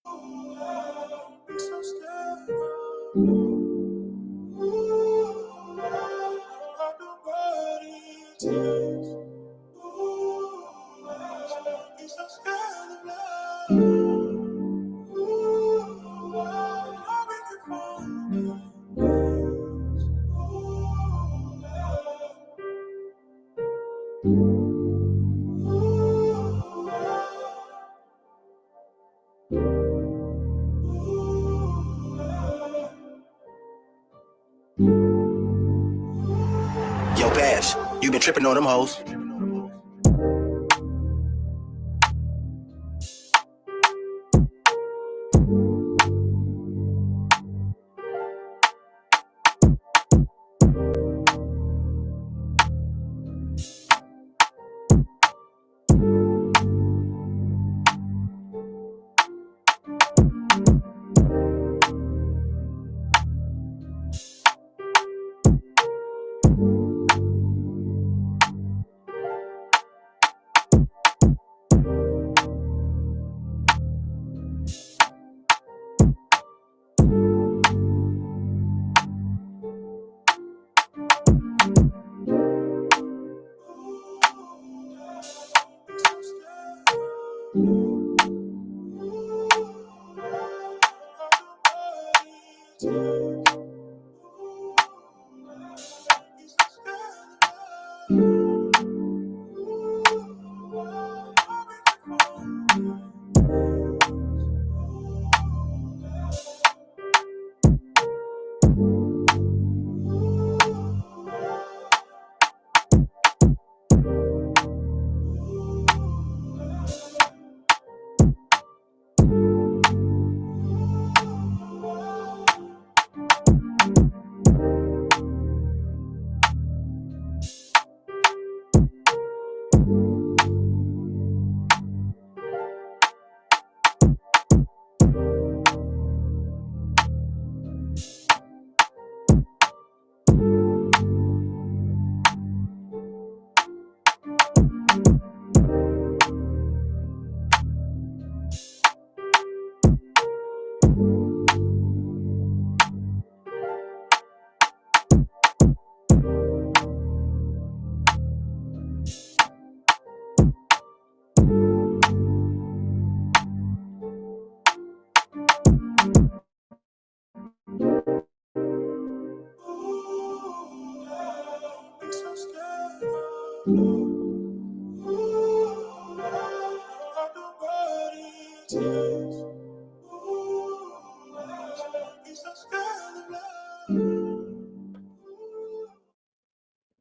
Yo, Bash, you been tripping on them hoes.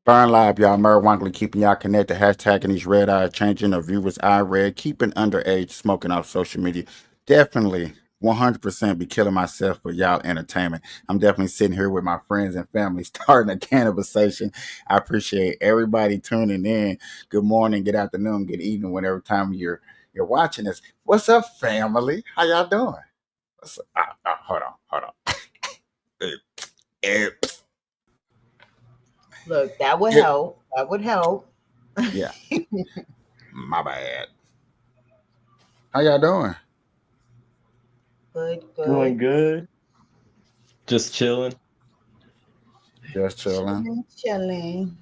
Burn Live, y'all. Murray Wankley keeping y'all connected. Hashtagging these red eyes, changing the viewers' eye red, keeping underage smoking off social media. Definitely 100% be killing myself for y'all entertainment. I'm definitely sitting here with my friends and family starting a conversation. I appreciate everybody tuning in. Good morning, good afternoon, good evening, whatever time you're watching this. What's up, family? How y'all doing? What's up? Hold on. Eh, Look, that would help. That would help. Yeah. My bad. How y'all doing? Good. Doing good. Just chilling. Just chilling. Chilling.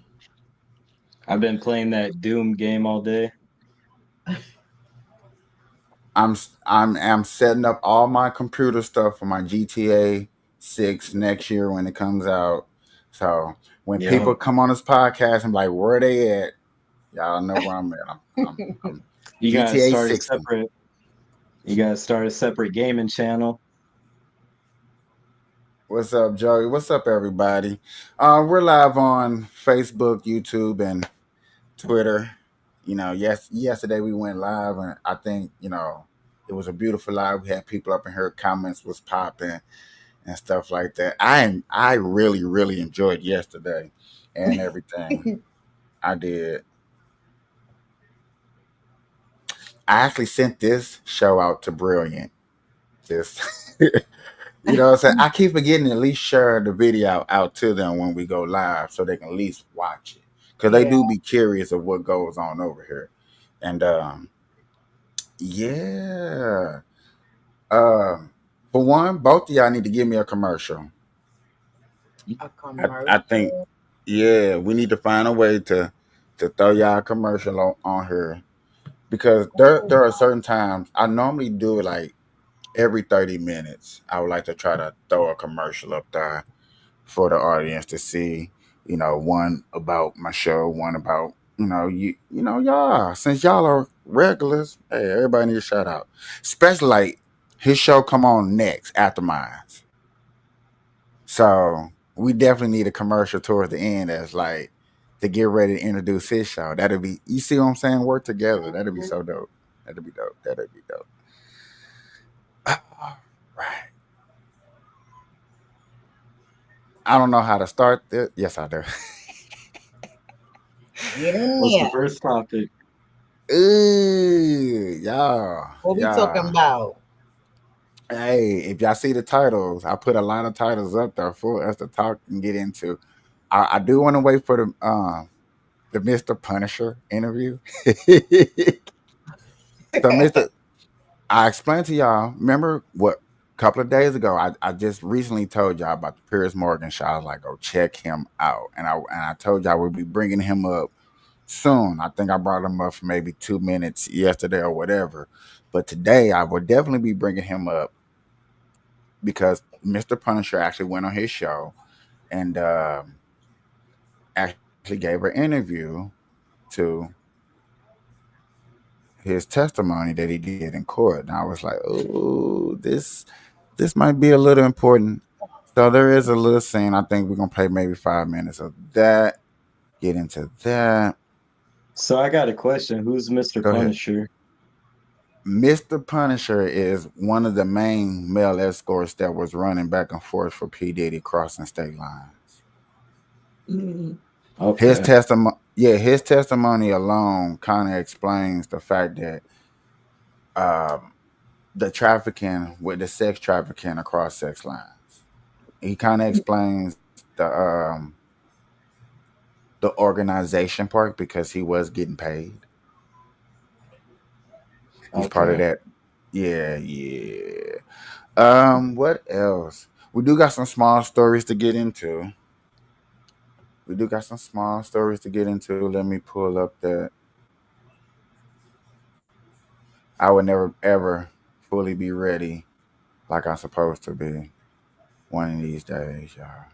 I've been playing that Doom game all day. I'm setting up all my computer stuff for my GTA 6 next year when it comes out. So when Yeah. people come on this podcast, I'm like, where they at? Y'all know where I'm at. I'm You gotta GTA start 60. a separate. You gotta start a separate gaming channel. What's up, Joey? What's up, everybody? We're live on Facebook, YouTube, and Twitter. Yesterday we went live, and I think it was a beautiful live. We had people up in here, comments was popping and stuff like that. I really really enjoyed yesterday and everything. I did. I actually sent this show out to Brilliant. This, what I'm saying. I keep forgetting to at least share the video out to them when we go live, so they can at least watch it because they do be curious of what goes on over here. And yeah, For one, both of y'all need to give me a commercial. A I think, commercial. yeah, we need to find a way to throw y'all a commercial on here because there are certain times I normally do it like every 30 minutes. I would like to try to throw a commercial up there for the audience to see, one about my show, one about, y'all. Since y'all are regulars, hey, everybody need a shout out. Especially like his show come on next after mine. So we definitely need a commercial towards the end that's like to get ready to introduce his show. That'll be, you see what I'm saying? Work together. That'll be so dope. That'll be dope. That'll be dope. All right. I don't know how to start this. Yes, I do. Get in What's the there. first topic? Ooh, y'all. What we talking about? Hey, if y'all see the titles, I put a lot of titles up there for us to talk and get into. I do want to wait for the Mr. Punisher interview. So, I explained to y'all. Remember what? A couple of days ago, I just recently told y'all about the Piers Morgan show. I was like, go check him out, and I told y'all we'll be bringing him up soon. I think I brought him up for maybe 2 minutes yesterday or whatever, but today I will definitely be bringing him up because Mr. Punisher actually went on his show and actually gave an interview to his testimony that he did in court. And I was like, oh, this might be a little important. So there is a little scene. I think we're gonna play maybe 5 minutes of that. Get into that. So I got a question. Who's Mr. Go ahead. Punisher? Mr. Punisher is one of the main male escorts that was running back and forth for P. Diddy crossing state lines. Okay. His testimony alone kind of explains the fact that the trafficking with the sex trafficking across sex lines. He kind of explains the organization part because he was getting paid. He's part of Okay. that. Yeah. What else? We do got some small stories to get into. Let me pull up that. I would never ever fully be ready like I'm supposed to be one of these days, y'all.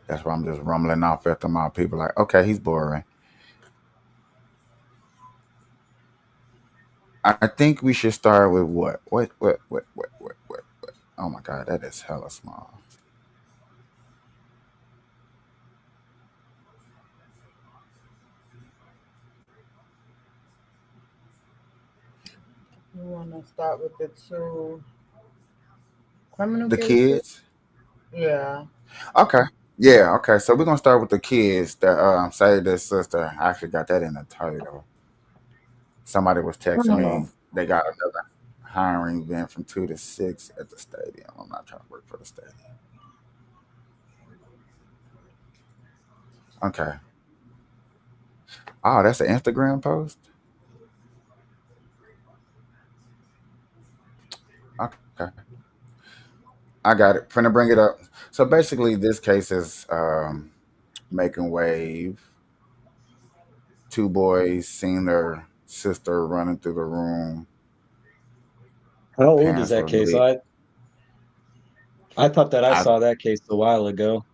That's why I'm just rumbling off after my people like, okay, he's boring. I think we should start with what? What? Oh my god, that is hella small. You want to start with the two criminal The cases? kids? Yeah. Okay. Yeah, okay. So we're gonna start with the kids that saved their sister. I actually got that in the title. Somebody was texting me. They got another hiring event from 2 to 6 at the stadium. I'm not trying to work for the stadium. Okay. Oh, that's an Instagram post? Okay. I got it. Finna bring it up. So basically, this case is making wave. Two boys seen their sister running through the room. How old is Parents that were case? lit. I thought that I I saw that case a while ago.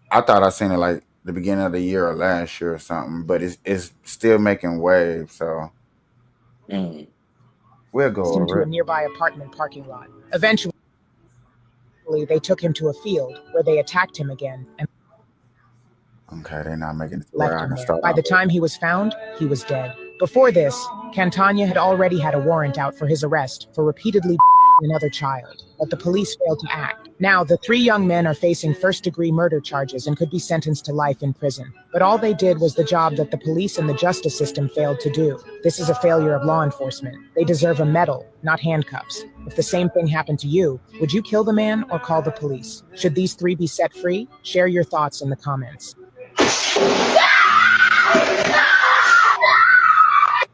I thought I seen it like the beginning of the year or last year or something, but it's still making waves. So Mm. we'll go Him to over a it. nearby apartment parking lot. Eventually, they took him to a field where they attacked him again and Okay, they're not making it to left where I him can there. start By off. the time he was found, he was dead. Before this, Cantagna had already had a warrant out for his arrest for repeatedly another child, but the police failed to act. Now, the three young men are facing first-degree murder charges and could be sentenced to life in prison. But all they did was the job that the police and the justice system failed to do. This is a failure of law enforcement. They deserve a medal, not handcuffs. If the same thing happened to you, would you kill the man or call the police? Should these three be set free? Share your thoughts in the comments.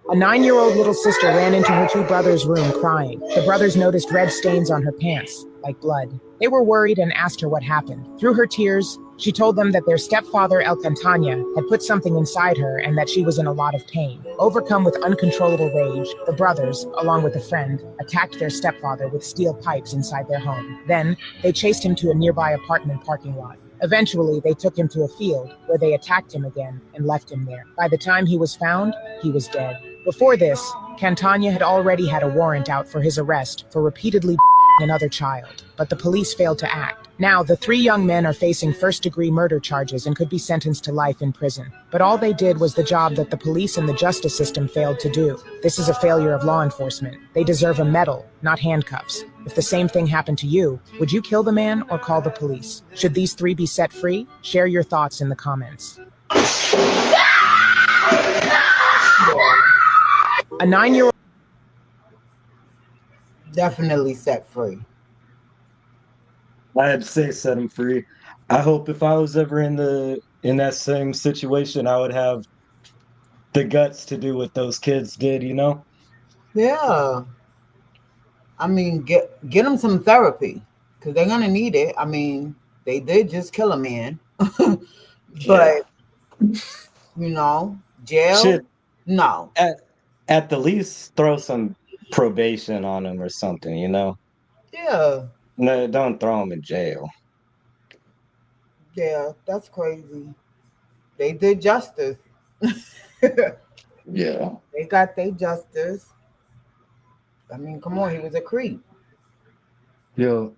A 9-year-old little sister ran into her two brothers' room crying. The brothers noticed red stains on her pants, like blood. They were worried and asked her what happened. Through her tears, she told them that their stepfather, El Cantania, had put something inside her and that she was in a lot of pain. Overcome with uncontrollable rage, the brothers, along with a friend, attacked their stepfather with steel pipes inside their home. Then, they chased him to a nearby apartment parking lot. Eventually, they took him to a field where they attacked him again and left him there. By the time he was found, he was dead. Before this, Cantania had already had a warrant out for his arrest for repeatedly another child, but the police failed to act. Now, the three young men are facing first-degree murder charges and could be sentenced to life in prison. But all they did was the job that the police and the justice system failed to do. This is a failure of law enforcement. They deserve a medal, not handcuffs. If the same thing happened to you, would you kill the man or call the police? Should these three be set free? Share your thoughts in the comments. A 9-year-old Definitely set free. I had to say set him free. I hope if I was ever in that same situation, I would have the guts to do what those kids did, you know? Yeah. I mean, get them some therapy because they're gonna need it. I mean, they did just kill a man, but jail. Shit, No. at the least throw some probation on him or something, you know? Yeah. No, don't throw him in jail. Yeah. That's crazy. They did justice. Yeah. They got their justice. I mean, come on, he was a creep. Yo,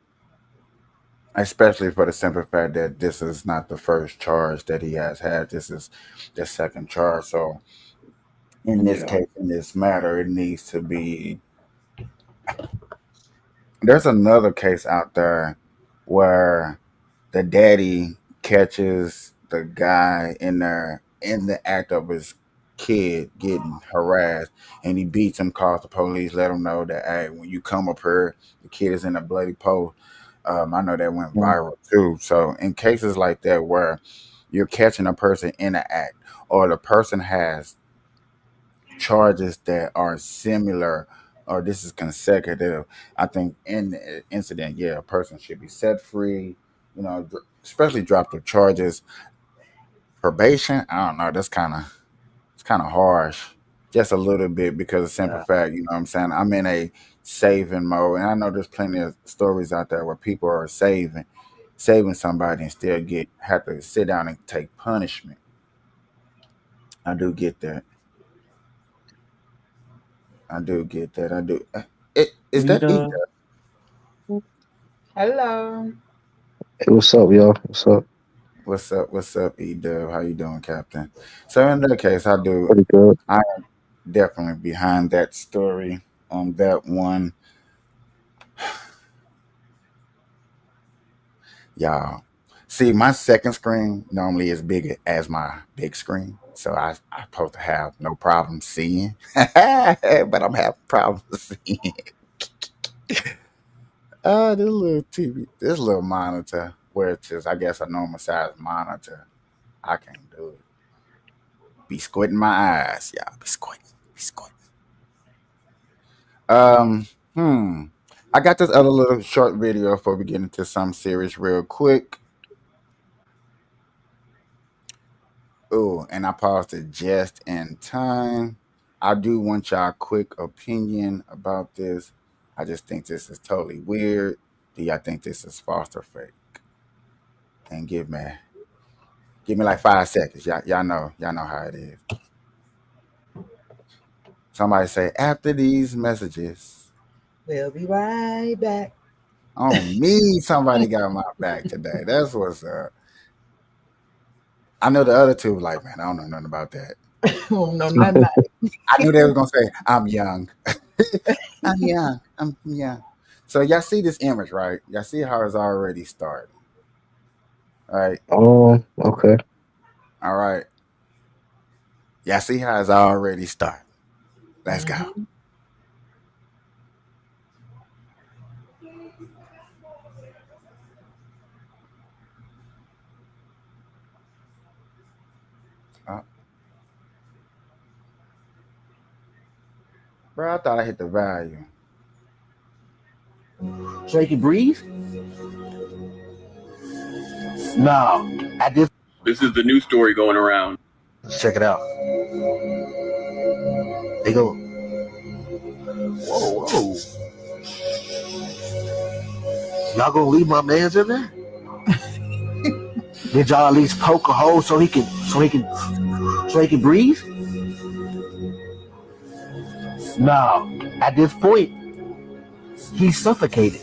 Especially for the simple fact that this is not the first charge that he has had. This is the second charge. So in this yeah. case, in this matter, it needs to be. There's another case out there where the daddy catches the guy in the act of his kid getting harassed, and he beats him, calls the police, let him know that, hey, when you come up here, the kid is in a bloody post. I know that went viral too. So in cases like that where you're catching a person in an act, or the person has charges that are similar, or this is consecutive, I think in the incident, yeah, a person should be set free. Especially drop the charges. Probation, I don't know. It's kind of harsh, just a little bit, because of the simple Yeah. fact, you know what I'm saying. I'm in a saving mode, and I know there's plenty of stories out there where people are saving somebody and still have to sit down and take punishment. I do get that. I do get that. I do. Is that E? Rita, Hello. Hey, what's up, y'all? What's up? What's up? What's up, E Dub? How you doing, Captain? So in that case, Pretty good. I am definitely behind that story on that one, y'all. See, my second screen normally is bigger as my big screen, so I supposed to have no problem seeing, but I'm having problems seeing. This little TV, this little monitor, where it's just, I guess, a normal size monitor. I can't do it. Be squinting my eyes, y'all. Be squinting. Be squinting. Um, hmm. I got this other little short video before we get into some serious real quick. Oh, and I paused it just in time. I do want y'all quick opinion about this. I just think this is totally weird. Do y'all think this is false or fake? And give me like 5 seconds. Y'all know how it is. Somebody say after these messages. We'll be right back. On me, somebody got my back today. That's what's up. I know the other two like, man, I don't know nothing about that. Oh, no, not that. I knew they were gonna say, I'm young. I'm young. I'm young. So y'all see this image, right? Y'all see how it's already started. All right. Okay. All right. Y'all see how it's already started. Let's go. Uh, Bro, I thought I hit the value. So he can breathe? No. At this This is the new story going around. Let's check it out. They go. Whoa, whoa. Y'all gonna leave my man's in there? Did y'all at least poke a hole so he can breathe? No. At this point, he's suffocated.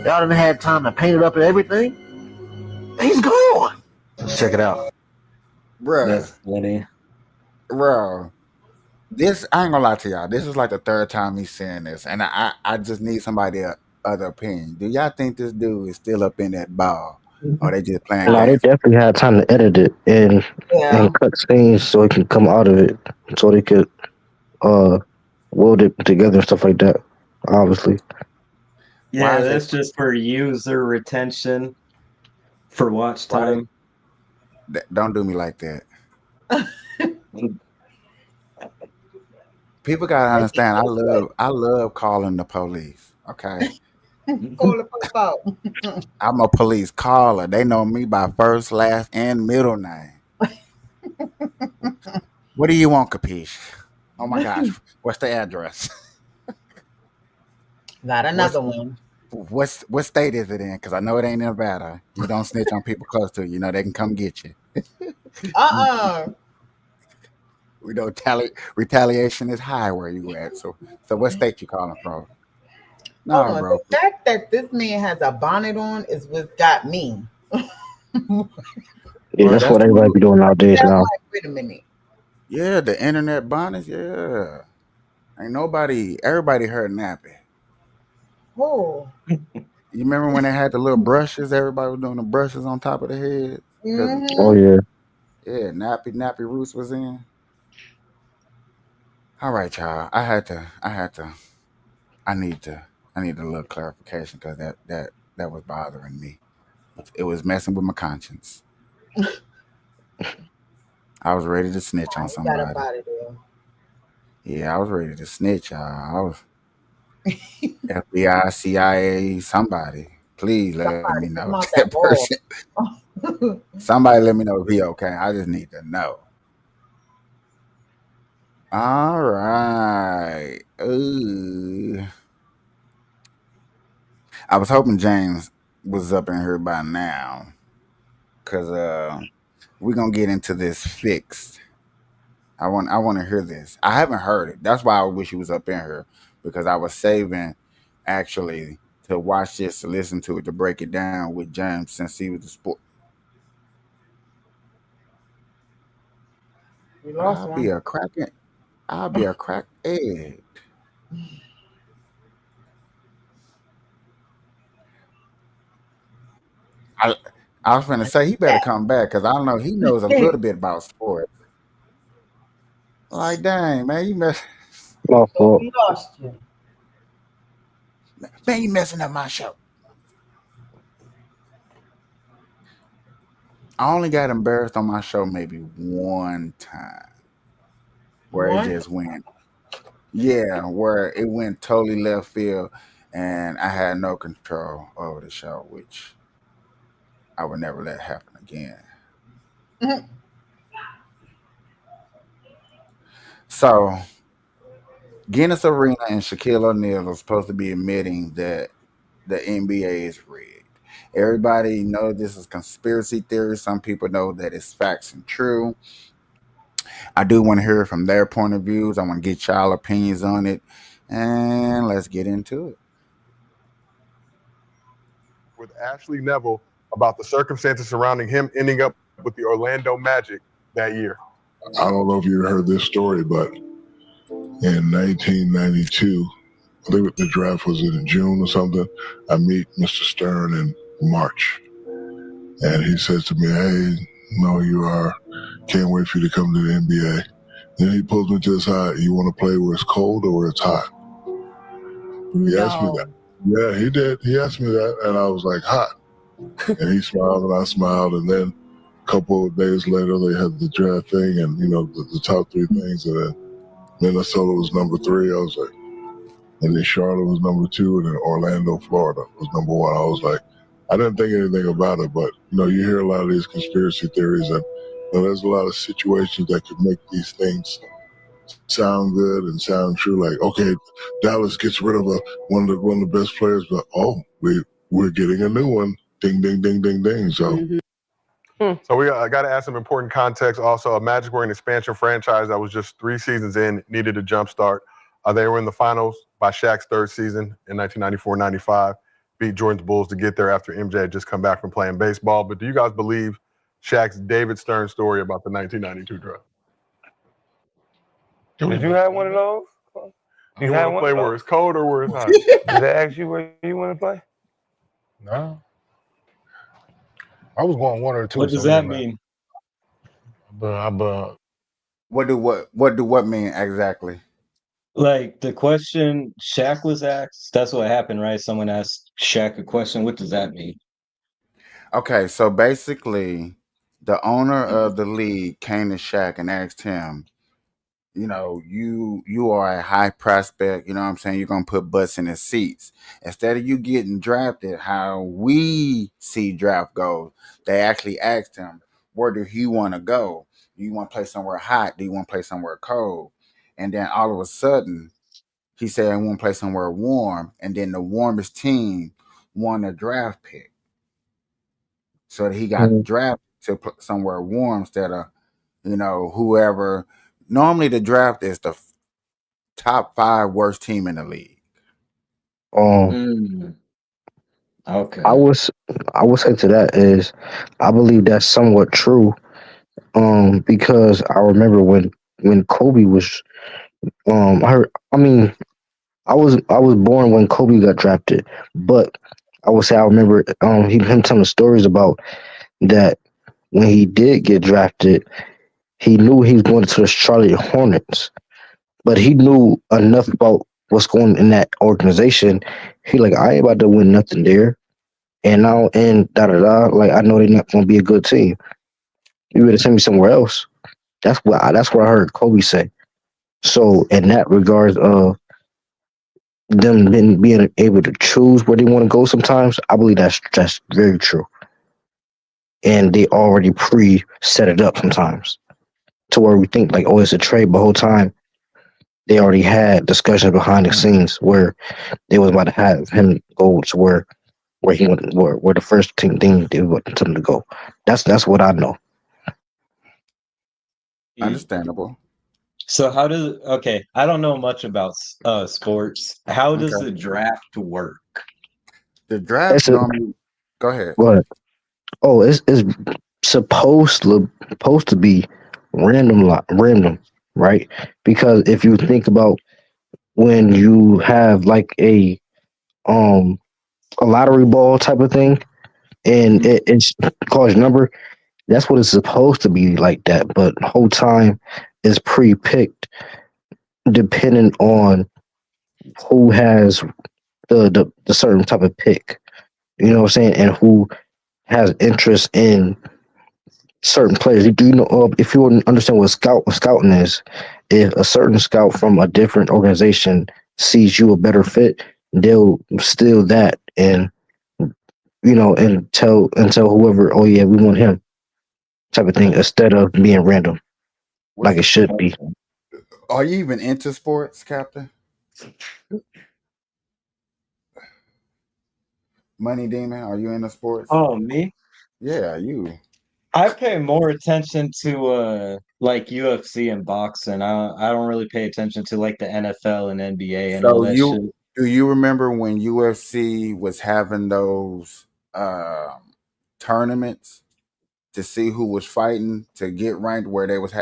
Y'all done had time to paint it up and everything. He's gone. Let's check it out. Bro, That's funny. bro. This, I ain't gonna lie to y'all. This is like the third time he's saying this. And I just need somebody other opinion. Do y'all think this dude is still up in that ball? Or they just playing No, they games? definitely had time to edit it and Yeah. cut scenes so it can come out of it, so they could weld it together and stuff like that. Obviously, Yeah, is it- that's just for user retention, for watch time. Don't do me like that. People gotta understand. I love calling the police. Okay, Call the fuck out. I'm a police caller. They know me by first, last, and middle name. What do you want, Capiche? Oh my gosh, what's the address? Got another one. What state is it in? Because I know it ain't Nevada. You don't snitch on people close to you. You know they can come get you. We know retaliation is high where you at. So what state you calling from? No, Hold on. bro. The fact that this man has a bonnet on is what got me. yeah, Well, that's that's what everybody be doing nowadays I'm now. like, wait a minute. Yeah, the internet bonnets. Yeah, ain't nobody. Everybody heard nappy. Oh. You remember when they had the little brushes? Everybody was doing the brushes on top of the head. Mhm. Oh yeah, Yeah, nappy roots was in. All right, y'all. I need a little clarification because that was bothering me. It was messing with my conscience. I was ready to snitch on You got somebody. up out of there. Yeah, I was ready to snitch, y'all. I was FBI, CIA, somebody. Please let me know Come out that that wall. person. Somebody let me know if he okay. I just need to know. All right. Ooh. I was hoping James was up in here by now, cause we're gonna get into this fixed. I want to hear this. I haven't heard it. That's why I wish he was up in here, because I was saving actually to watch this, to listen to it, to break it down with James, since he was the sport. We lost I'll one. be a cracking. I'll be a crack egg. I was gonna say he better come back, because I don't know, he knows a little bit about sports. Like, dang, man, my Oh, fault. we lost you. you messing up my show. I only got embarrassed on my show maybe one time, where One? it just went, yeah, where it went totally left field, and I had no control over the show, which I would never let happen again. Mhm. So, Guinness Arena and Shaquille O'Neal are supposed to be admitting that the NBA is rigged. Everybody knows this is conspiracy theory. Some people know that it's facts and true. I do want to hear from their point of views. I want to get y'all opinions on it, and let's get into it. With Ashley Neville about the circumstances surrounding him ending up with the Orlando Magic that year. I don't know if you heard this story, but in 1992, I think the draft was in June or something, I meet Mr. Stern in March. And he says to me, hey, no, you are, can't wait for you to come to the NBA. Then he pulls me to the side, you want to play where it's cold or where it's hot? He asked me that. Yeah, he did. He asked me that, and I was like, hot. And he smiled, and I smiled, and then couple of days later, they had the draft thing, and the top three things, and then Minnesota was number 3. I was like, and then Charlotte was number 2, and then Orlando, Florida was number 1. I was like, I didn't think anything about it, but you hear a lot of these conspiracy theories, and there's a lot of situations that could make these things sound good and sound true. Like, okay, Dallas gets rid of one of the best players, but we're getting a new one. Ding, ding, ding, ding, ding. So. So I got to add some important context. Also, Magic were an expansion franchise that was just 3 seasons in, needed a jump start. They were in the finals by Shaq's 3rd season in 1994-95, beat Jordan's Bulls to get there after MJ had just come back from playing baseball. But do you guys believe Shaq's David Stern story about the 1992 draft? Did you have one of those? You want to play where it's cold or where it's hot? Did they ask you where you want to play? No. I was going 1 or 2. What does that mean? But What do what mean exactly? Like the question Shaq was asked, that's what happened, right? Someone asked Shaq a question. What does that mean? Okay, so basically, the owner of the league came to Shaq and asked him, you are a high prospect, you know what I'm saying? You're gonna put butts in the seats. Instead of you getting drafted, how we see draft goes, they actually asked him, where do he want to go? Do you want to play somewhere hot? Do you want to play somewhere cold? And then all of a sudden, he said, I want to play somewhere warm. And then the warmest team won a draft pick. So that he got drafted to somewhere warm instead of, whoever. Normally, the draft is the top 5 worst team in the league. Okay. I would say to that is, I believe that's somewhat true. Because I remember when Kobe was, I was born when Kobe got drafted, but I would say I remember him telling stories about that when he did get drafted, he knew he was going to the Charlotte Hornets, but he knew enough about what's going on in that organization. He like, I ain't about to win nothing there, and now and da da da. Like, I know they're not going to be a good team. You better send me somewhere else. That's what I heard Kobe say. So in that regard of them being able to choose where they want to go, sometimes I believe that's very true. And they already set it up sometimes to where we think like, oh, it's a trade, but the whole time they already had discussions behind the scenes where they was about to have him go to where he went, where the first thing they wanted him to go. That's what I know. Understandable. So I don't know much about sports. How does the draft work? The draft normally. Go ahead. What? Oh, it's supposed to be random, right? Because if you think about when you have like a lottery ball type of thing, and it's calls your number, that's what it's supposed to be like that. But the whole time is pre-picked, depending on who has the certain type of pick. You know what I'm saying? And who has interest in certain players. Do you know if you understand what scouting is? If a certain scout from a different organization sees you a better fit, they'll steal that and and tell whoever, oh yeah, we want him, type of thing, instead of being random like it should be. Are you even into sports, Captain? Money Demon, are you into sports? Oh, me? Yeah, you. I pay more attention to like UFC and boxing. I don't really pay attention to like the NFL and NBA and all that shit. Do you remember when UFC was having those tournaments to see who was fighting to get ranked, where they was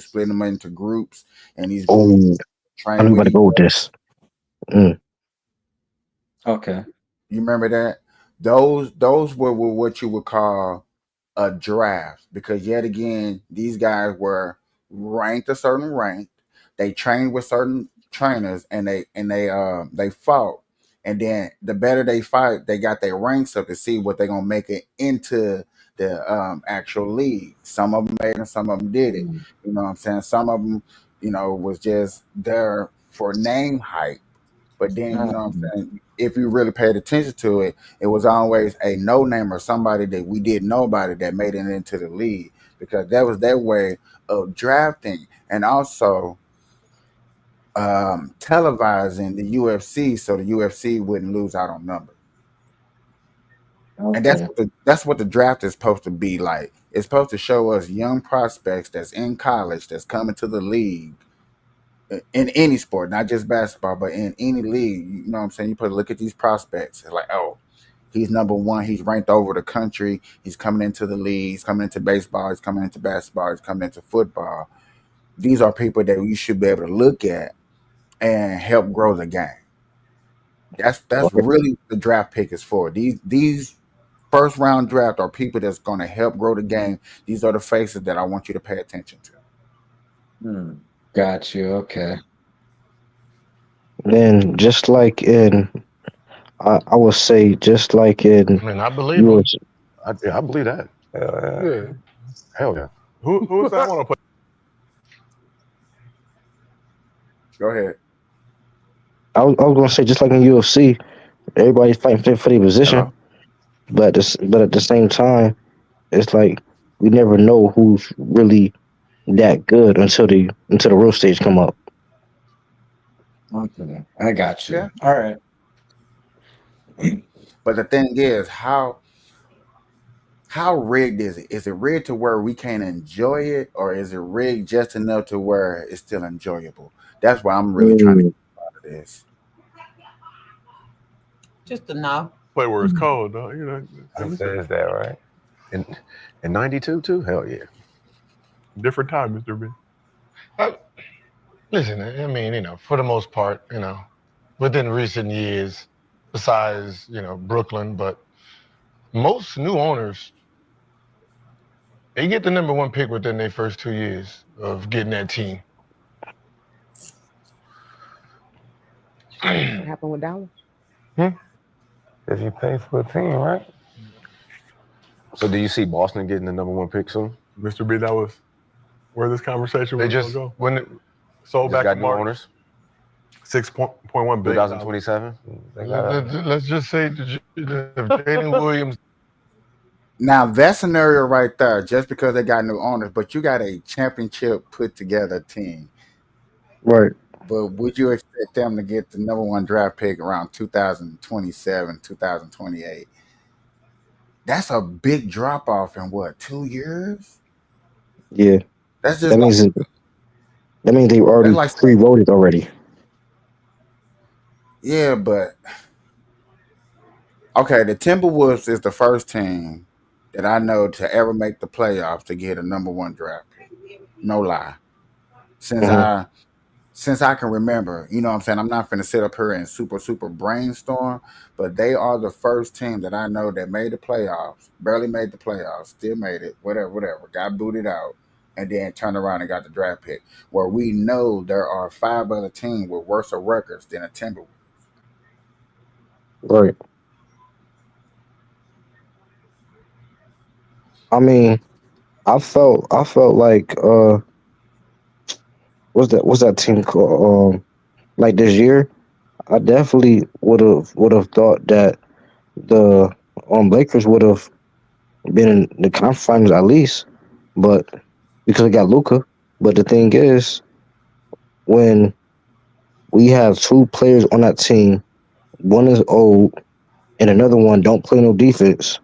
splitting them into groups, and these groups I'm going to go with this. Okay. You remember that? Those were what you would call a draft, because yet again, these guys were ranked a certain rank. They trained with certain trainers, and they fought. And then the better they fight, they got their ranks up to see what they're gonna make it into the actual league. Some of them made it, some of them did it. You know what I'm saying? Some of them, was just there for name hype. But then, you know what I'm saying? If you really paid attention to it, it was always a no name or somebody that we didn't know about it that made it into the league because that was their way of drafting and also televising the UFC so the UFC wouldn't lose out on numbers. And that's what the draft is supposed to be like. It's supposed to show us young prospects that's in college that's coming to the league in any sport, not just basketball, but in any league. You know what I'm saying? You put look at these prospects. It's like, oh, he's number one. He's ranked over the country. He's coming into the league. He's coming into baseball. He's coming into basketball. He's coming into football. These are people that you should be able to look at and help grow the game. That's really the draft pick is for. These first round draft are people that's going to help grow the game. These are the faces that I want you to pay attention to. Got you. Okay. Then just like in, I would say just like in. I mean, I believe him. US, I believe that. Yeah. Hell yeah. Who is that? I want to play. Go ahead. I was gonna say just like in UFC, everybody's fighting for their position, Hello? but at the same time, it's like we never know who's really that good until the real stage come up. Okay. I got you. Yeah. All right. But the thing is, how rigged is it? Is it rigged to where we can't enjoy it, or is it rigged just enough to where it's still enjoyable? That's why I'm really trying to get out of this. Just enough. Play where it's cold, though. Who says that, right? In 92 too? Hell yeah. Different time, Mr. B. Listen, I mean, for the most part, within recent years, besides, Brooklyn, but most new owners, they get the number one pick within their first 2 years of getting that team. What happened with Dallas? If you pay for a team, right? So do you see Boston getting the number one pick soon? Mr. B, that was where this conversation They was just going to go. when it sold Just back got to new March. owners? 6.1 billion. 2027? Let's just say if Jaden Williams. Now that scenario right there, just because they got new owners, but you got a championship put together team. Right. But would you expect them to get the number one draft pick around 2027, 2028? That's a big drop off in what, 2 years? Yeah. That's just That means they already like pre-voted already. yeah, but okay, the Timberwolves is the first team that I know to ever make the playoffs to get a number one draft pick. No lie. Since I can remember, you know what I'm saying? I'm not finna sit up here and super brainstorm, but they are the first team that I know that made the playoffs, barely made the playoffs, still made it, whatever, got booted out, and then turned around and got the draft pick. Where we know there are 5 other teams with worse records than a Timberwolves. Right. I mean, I felt like what's that team called? Like this year, I definitely would have thought that the Lakers would have been in the conference finals at least, but because they got Luka. But the thing is, when we have 2 players on that team, one is old and another one don't play no defense,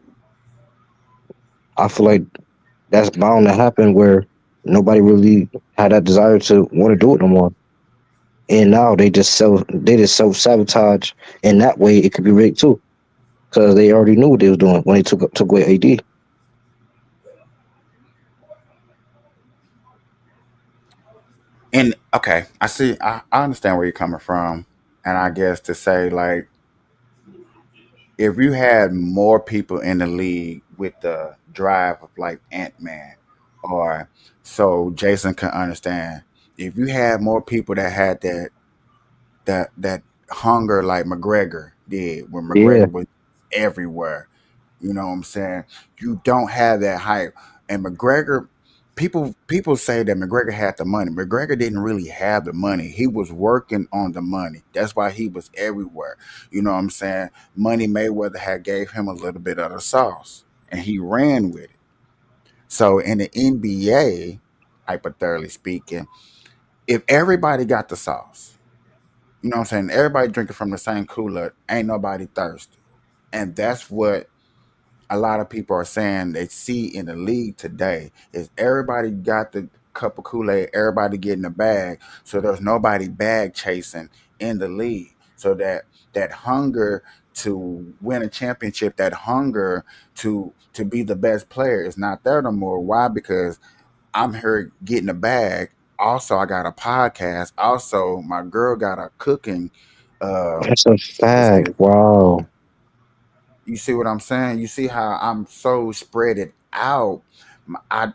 I feel like that's bound to happen where nobody really had that desire to want to do it no more. And now they just self-sabotage, and that way it could be rigged too, because they already knew what they was doing when they took away AD. And okay, I understand where you're coming from, and I guess to say like, if you had more people in the league with the drive of like Ant-Man, or so Jason can understand, if you had more people that had that hunger like McGregor did when McGregor was everywhere, You know what I'm saying? You don't have that hype. And McGregor, people say that McGregor had the money. McGregor didn't really have the money. He was working on the money. That's why he was everywhere. You know what I'm saying? Money Mayweather had gave him a little bit of the sauce, and he ran with it. So in the NBA, hypothetically speaking, if everybody got the sauce, you know what I'm saying? Everybody drinking from the same cooler, ain't nobody thirsty. And that's what a lot of people are saying they see in the league today is everybody got the cup of Kool-Aid, everybody getting the bag, so there's nobody bag chasing in the league. So that hunger to win a championship, that hunger to be the best player is not there no more. Why? Because I'm here getting the bag. Also, I got a podcast. Also, my girl got a cooking That's a fact. business. Wow. You see what I'm saying? You see how I'm so spread it out. I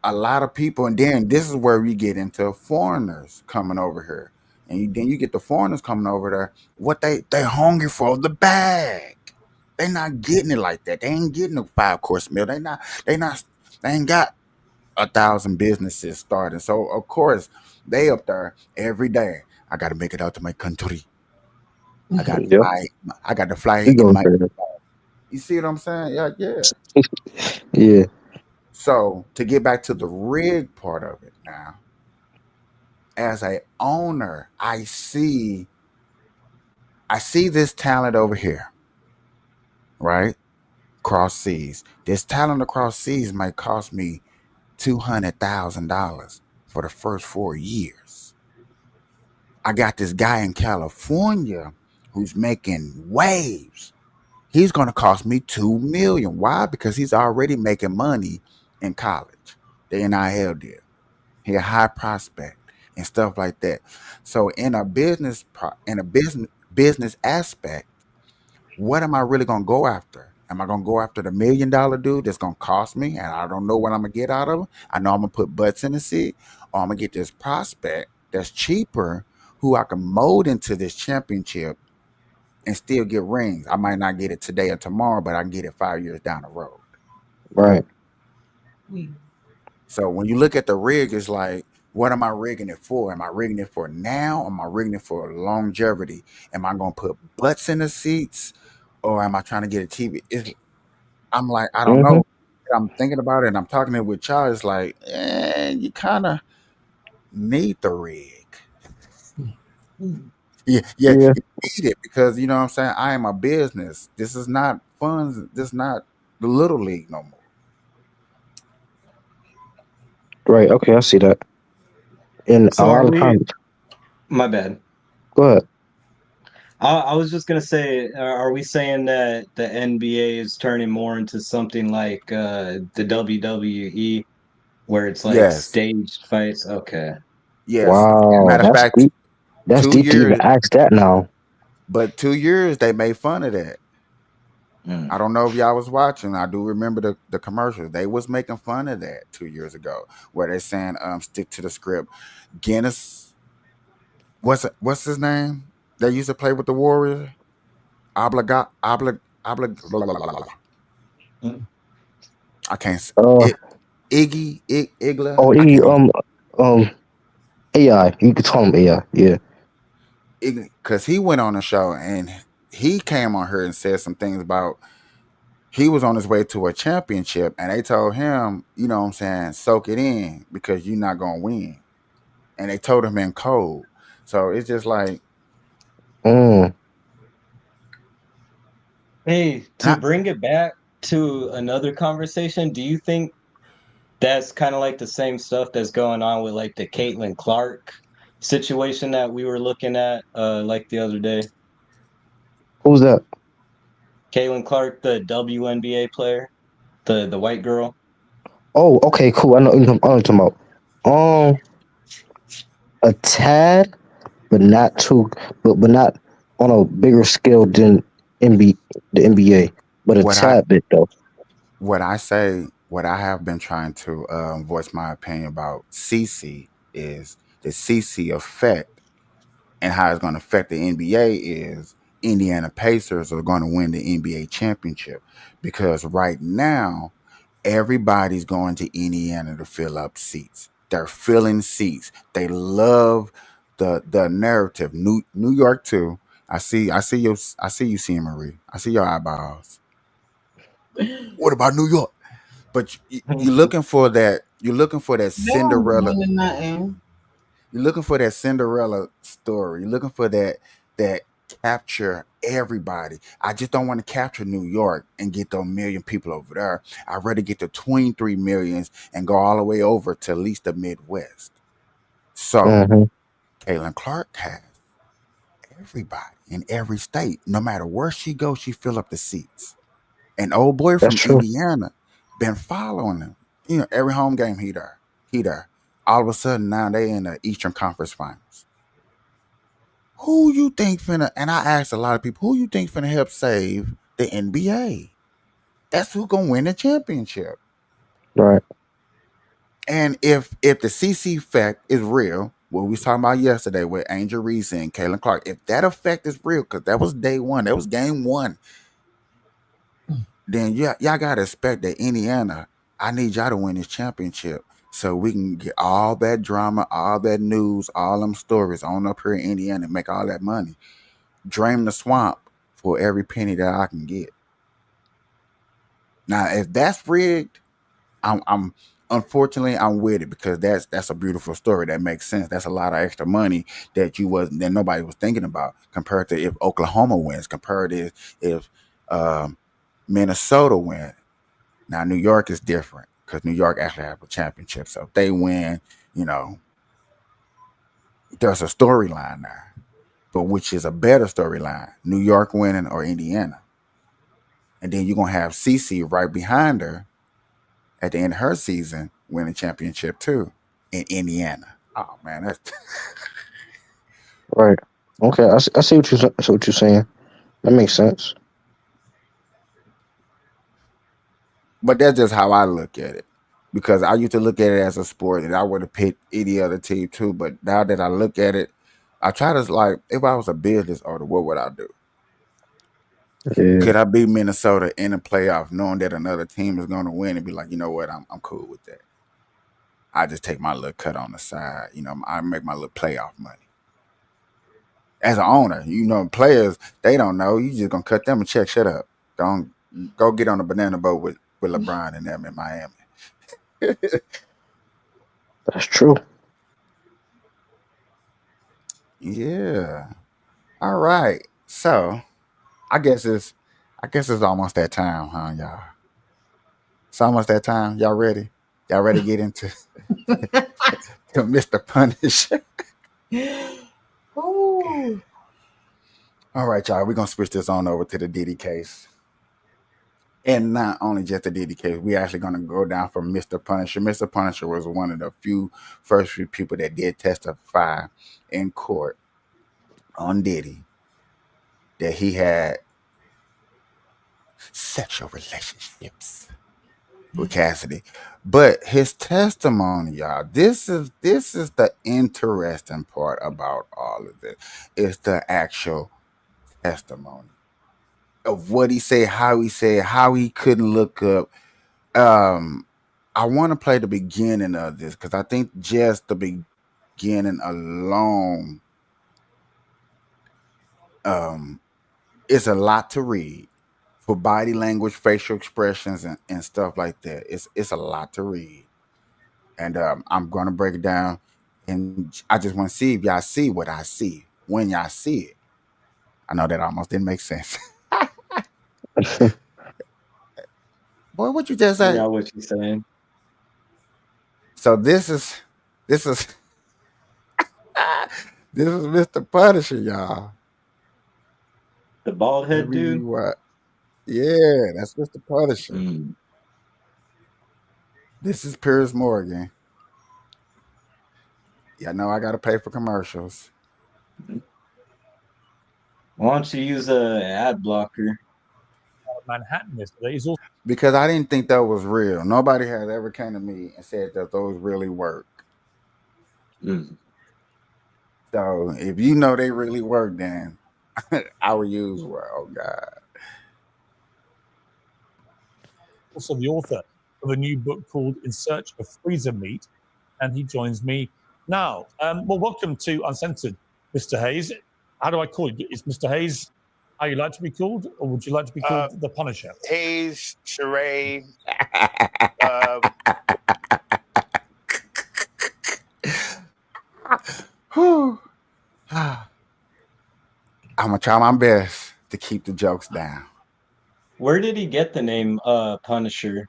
a lot of people, and then this is where we get into foreigners coming over here, and then you get the foreigners coming over there. What they hungry for the bag. They not getting it like that. They ain't getting a 5-course meal. They ain't got 1,000 businesses starting. So of course they up there every day. I got to make it out to my country. I got to Yep. fly. I got to fly We in going my. there. You see what I'm saying? Yeah, yeah. Yeah. So to get back to the rig part of it now, as a owner, I see this talent over here, right? Cross seas. This talent across seas might cost me $200,000 for the first 4 years. I got this guy in California who's making waves. He's gonna cost me $2 million. Why? Because he's already making money in college. The NIL deal. He a high prospect and stuff like that. So in a business aspect, what am I really gonna go after? Am I gonna go after the $1 million dude that's gonna cost me and I don't know what I'm gonna get out of him? I know I'm gonna put butts in the seat, or I'm gonna get this prospect that's cheaper who I can mold into this championship and still get rings. I might not get it today or tomorrow, but I can get it 5 years down the road. Right. So when you look at the rig, it's like, what am I rigging it for? Am I rigging it for now? Or am I rigging it for longevity? Am I gonna put butts in the seats, or am I trying to get a TV? I'm like, I don't Mm-hmm. know. I'm thinking about it, and I'm talking it with y'all. It's like, you kind of need the rig. Yeah, yeah, Yeah. you need it because you know what I'm saying. I am a business. This is not funds. This is not the little league no more. Right. Okay, I see that. And a So lot are of we? times, My bad. go ahead. I was just gonna say, are we saying that the NBA is turning more into something like the WWE, where it's like Yes, staged fights? Okay. yes. And Wow, matter of that's fact, deep. That's two deep to even years, ask that now. but 2 years they made fun of that. Mm. I don't know if y'all was watching. I do remember the commercials. They was making fun of that 2 years ago, where they saying stick to the script. Guinness, what's his name? They used to play with the Warriors. Obliga blah, blah, blah, blah. Mm. I can't. Uh It Igla. oh, I he can't even AI. You could call him AI. Yeah. because he went on the show and he came on here and said some things about he was on his way to a championship and they told him, you know what I'm saying, soak it in because you're not gonna win. And they told him in code. So it's just like Mm. Hey, to not bring it back to another conversation, do you think that's kind of like the same stuff that's going on with like the Caitlin Clark situation that we were looking at like the other day? Who's that? Caitlin Clark, the WNBA player, the white girl. Oh, okay, cool. I know what you're talking about. Um, a tad, but not too, but not on a bigger scale than the NBA, but a what I tad bit though. what I have been trying to voice my opinion about CC is the CC effect and how it's going to affect the NBA is Indiana Pacers are going to win the NBA championship because right now everybody's going to Indiana to fill up seats. They're filling seats. They love the narrative. New York too. I see you, Sia Marie. I see your eyeballs. What about New York? But you're looking for that. You're looking for that They don't Cinderella. win nothing. You're looking for that Cinderella story. You're looking for that capture everybody. I just don't want to capture New York and get those million people over there. I'd rather get the 23 millions and go all the way over to at least the Midwest. So Mm-hmm. Caitlin Clark has everybody in every state. No matter where she goes, she fill up the seats. And old boy That's from true. Indiana been following him. You know, every home game he there. He there. All of a sudden now they in the Eastern Conference Finals. Who you think finna? And I asked a lot of people, who you think finna help save the NBA? That's who gonna win the championship. Right. And if the CC effect is real, what we was talking about yesterday with Angel Reese and Caitlin Clark, if that effect is real, because that was day one, that was game one, then y'all gotta expect that Indiana, I need y'all to win this championship so we can get all that drama, all that news, all them stories on up here in Indiana and make all that money. Drain the swamp for every penny that I can get. Now, if that's rigged, I'm unfortunately I'm with it because that's a beautiful story that makes sense. That's a lot of extra money that nobody was thinking about compared to if Oklahoma wins, compared to if Minnesota wins. Now New York is different because New York actually have a championship, so if they win, there's a storyline there. But which is a better storyline, New York winning or Indiana? And then you're gonna have CC right behind her at the end of her season winning championship too in Indiana. Oh man, that's Right. Okay. I see what you're saying. That makes sense. but that's just how I look at it. Because I used to look at it as a sport and I would have picked any other team too. But now that I look at it, I try to like if I was a business owner, what would I do? Yeah. Could I beat Minnesota in the playoff knowing that another team is gonna win and be like, you know what, I'm cool with that. I just take my little cut on the side. I make my little playoff money. As an owner, players, they don't know. You just gonna cut them a check. Shut up. Don't go get on a banana boat with LeBron and them in Miami. That's true. Yeah. All right. So I guess it's almost that time, huh, y'all? It's almost that time. Y'all ready? Y'all ready to get into to Mr. Punisher? Ooh. All right, y'all. We're gonna switch this on over to the Diddy case. And not only just the Diddy case, we actually gonna go down from Mr. Punisher. Mr. Punisher was one of the first few people that did testify in court on Diddy that he had sexual relationships with Cassidy. But his testimony, y'all, this is the interesting part about all of this. It's the actual testimony of what he said, how he couldn't look up. I want to play the beginning of this because I think just the beginning alone it's a lot to read for body language, facial expressions, and stuff like that. It's a lot to read. And I'm going to break it down. And I just want to see if y'all see what I see when y'all see it. I know that almost didn't make sense. Boy, what you just say? Yeah, what you saying? So this is this is Mr. Punisher, y'all. The bald head Let me dude? rewind. Yeah, that's Mr. Punisher. This is Piers Morgan. Y'all know I gotta pay for commercials. Why don't you use a ad blocker? Manhattan yesterday is also Because I didn't think that was real. Nobody has ever came to me and said that those really work. So if you know they really work, then Our use word. Oh God. Also the author of a new book called In Search of Freezer Meat, and he joins me now. Well, welcome to Uncensored, Mr. Hayes. How do I call you? Is Mr. Hayes how you like to be called, or would you like to be called the Punisher? Hayes, Sheree. I'm gonna try my best to keep the jokes down. Where did he get the name Punisher?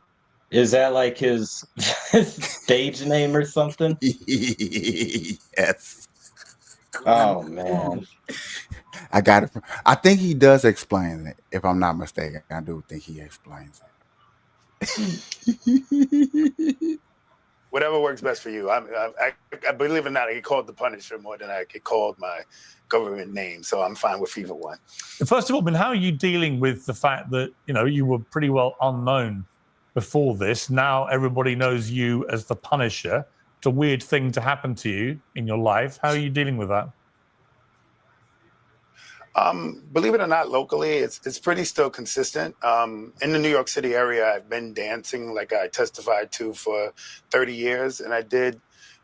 Is that like his stage name or something? Yes. Oh man. I got it. I think he does explain it, if I'm not mistaken. I do think he explains it. Whatever works best for you. I believe it or not, I get called the Punisher more than I get called my government name, so I'm fine with either one. First of all, how are you dealing with the fact that you were pretty well unknown before this? Now everybody knows you as the Punisher. It's a weird thing to happen to you in your life. How are you dealing with that? Believe it or not, locally, it's pretty still consistent. In the New York City area, I've been dancing like I testified to for 30 years, and I did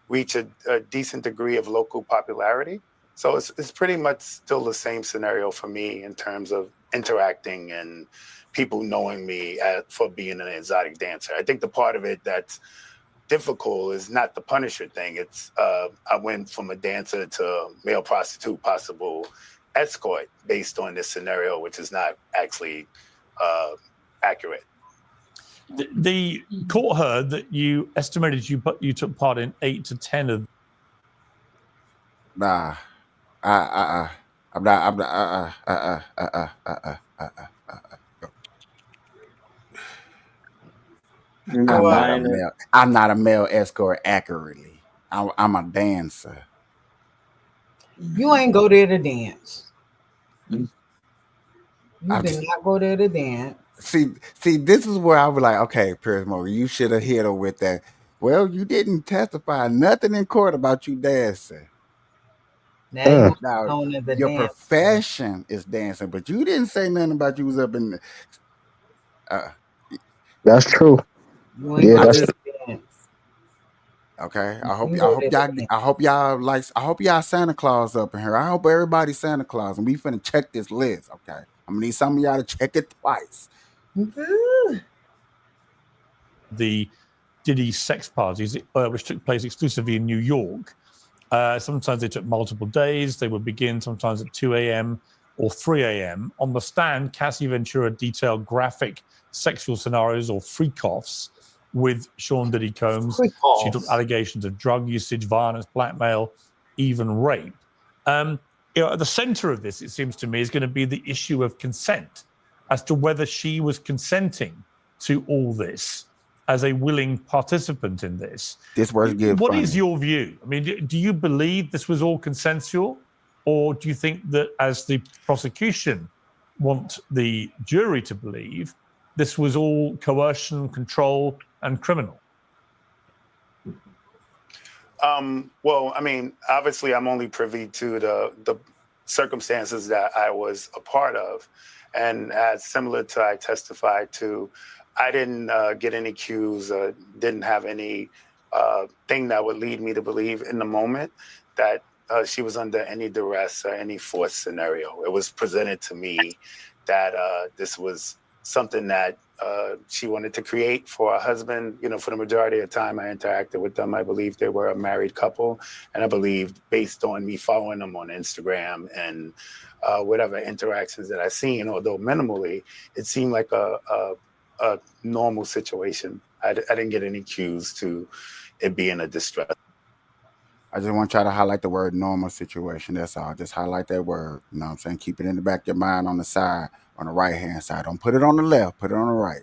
reach a decent degree of local popularity. So it's pretty much still the same scenario for me in terms of interacting and people knowing me for being an exotic dancer. I think the part of it that's difficult is not the Punisher thing. It's I went from a dancer to male prostitute, possible escort based on this scenario, which is not actually accurate. The court heard that you estimated you took part in 8 to 10 of. Nah, I'm not. I'm not a male escort accurately. I'm a dancer. You ain't go there to dance. You did not go there to dance. See, this is where I was like, okay, Piers Morgan, you should have hit her with that. Well, you didn't testify nothing in court about you dancing. Now your profession is dancing, but you didn't say nothing about you was up in the. That's true. Yeah, that's true. Okay, I hope y'all Santa Claus up in here. I hope everybody's Santa Claus, and we finna check this list. Okay, I'm gonna need some of y'all to check it twice. The Diddy sex parties, which took place exclusively in New York. Sometimes they took multiple days. They would begin sometimes at 2 a.m. or 3 a.m. On the stand, Cassie Ventura detailed graphic sexual scenarios or freak-offs with Sean Diddy Combs. She took allegations of drug usage, violence, blackmail, even rape. At the center of this, it seems to me, is going to be the issue of consent, as to whether she was consenting to all this as a willing participant in this. What is your view? I mean, do you believe this was all consensual? Or do you think that, as the prosecution want the jury to believe, this was all coercion, control, and criminal? Well, I mean, obviously, I'm only privy to the circumstances that I was a part of. And as similar to I testified to, I didn't get any cues, didn't have any thing that would lead me to believe in the moment that she was under any duress or any forced scenario. It was presented to me that this was something that she wanted to create for her husband. You know, for the majority of the time I interacted with them, I believe they were a married couple. And I believed, based on me following them on Instagram and whatever interactions that I seen, although minimally, it seemed like a normal situation. I didn't get any cues to it being a distress. I just want y'all to highlight the word normal situation. That's all. Just highlight that word. You know what I'm saying? Keep it in the back of your mind on the side, on the right-hand side. Don't put it on the left. Put it on the right.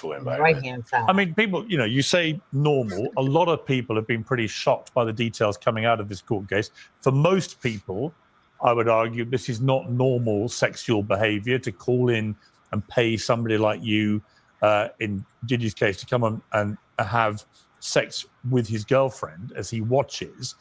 Right-hand side. I mean, people, you say normal. A lot of people have been pretty shocked by the details coming out of this court case. For most people, I would argue this is not normal sexual behavior to call in and pay somebody like you, in Diddy's case, to come on and have sex with his girlfriend as he watches.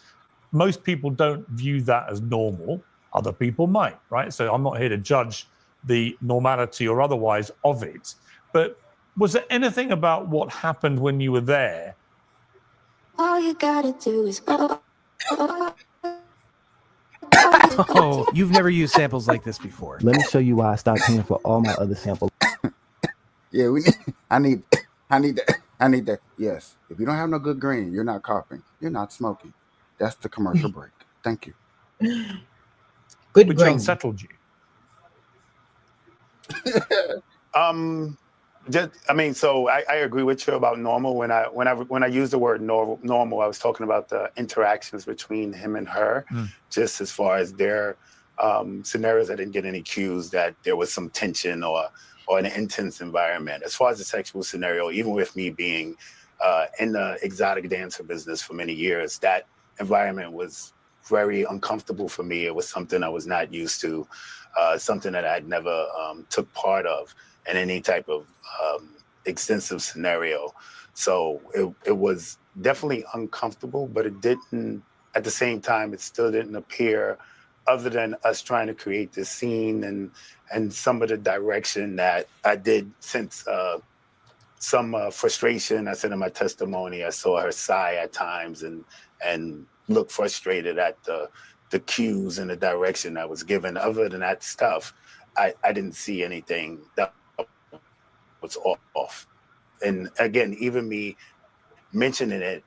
Most people don't view that as normal. Other people might, right? So I'm not here to judge the normality or otherwise of it. But was there anything about what happened when you were there? All you gotta do is Oh, you've never used samples like this before. Let me show you why I stopped paying for all my other samples. Yeah, I need that. Yes. If you don't have no good green, you're not coughing. You're not smoking. That's the commercial break. Thank you. Good Which green. unsettled you? So I agree with you about normal. When I use the word normal, I was talking about the interactions between him and her, just as far as their scenarios. I didn't get any cues that there was some tension or an intense environment. As far as the sexual scenario, even with me being in the exotic dancer business for many years, that environment was very uncomfortable for me. It was something I was not used to, something that I'd never took part of in any type of extensive scenario. So it was definitely uncomfortable, but it didn't, at the same time, it still didn't appear, other than us trying to create this scene and some of the direction that I did sense some frustration. I said in my testimony, I saw her sigh at times and look frustrated at the cues and the direction I was given. Other than that stuff, I didn't see anything that was off. And again, even me mentioning it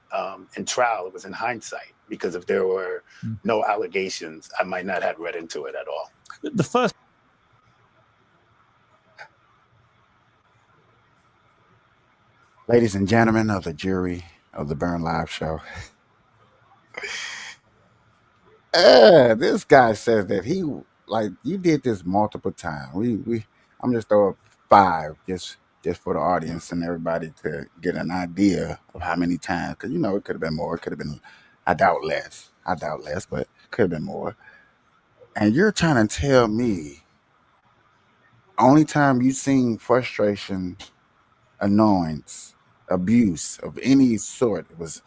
in trial, it was in hindsight, because if there were no allegations, I might not have read into it at all. The first. Ladies and gentlemen of the jury of the Burn Live show. This guy says that you did this multiple times. I'm just throwing 5 just for the audience and everybody to get an idea of how many times. Because it could have been more. It could have been, I doubt less, but it could have been more. And you're trying to tell me only time you seen frustration, annoyance, abuse of any sort was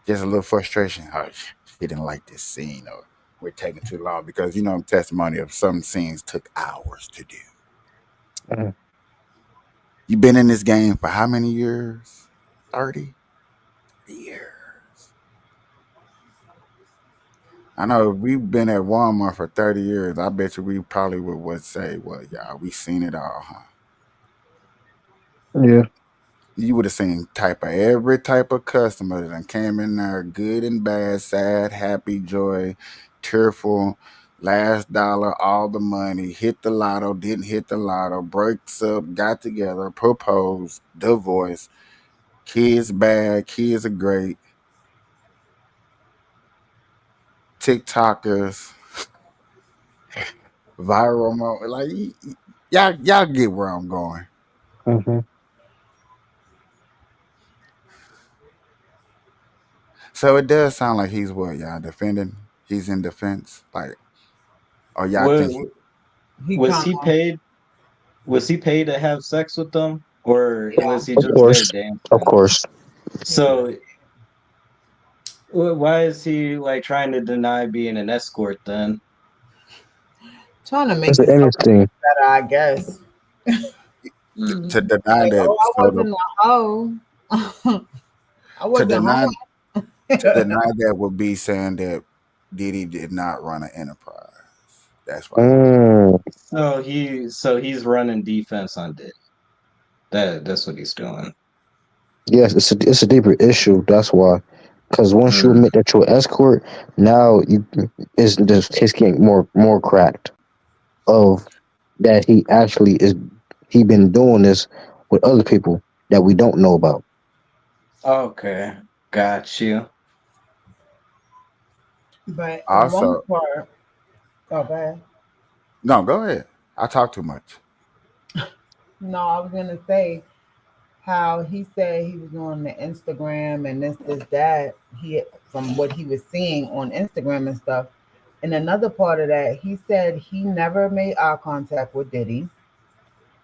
just a little frustration. Oh, she didn't like this scene, or we're taking too long, because testimony of some scenes took hours to do. You've been in this game for how many years? 30 years. I know if we've been at Walmart for 30 years, I bet you we probably would say, well, yeah, we seen it all, huh? Yeah. You would have seen every type of customer that came in there, good and bad, sad, happy, joy, tearful, last dollar, all the money, hit the lotto, didn't hit the lotto, breaks up, got together, proposed, divorce, kids bad, kids are great, TikTokers, viral moment. Like, y'all get where I'm going. Mm-hmm. So it does sound like he's what, y'all defending? He's in defense, like, or y'all think Was he paid? Was he paid to have sex with them, or was he Of just course. there dancing? Of course. So why is he trying to deny being an escort then? Trying to make It's it an image thing. better, I guess. to deny that? I wasn't a hoe. I wasn't a hoe. To deny that would be saying that Diddy did not run an enterprise. That's why. So he's running defense on Diddy. That's what he's doing. Yes, it's a deeper issue. That's why. Because once you admit that you're an escort, now his case getting more cracked. Of that he actually he been doing this with other people that we don't know about. Okay, got you. But Also, one part, go ahead. No, go ahead. I talk too much. No, I was gonna say how he said he was on the Instagram and this, that. From what he was seeing on Instagram and stuff. And another part of that, he said he never made eye contact with Diddy.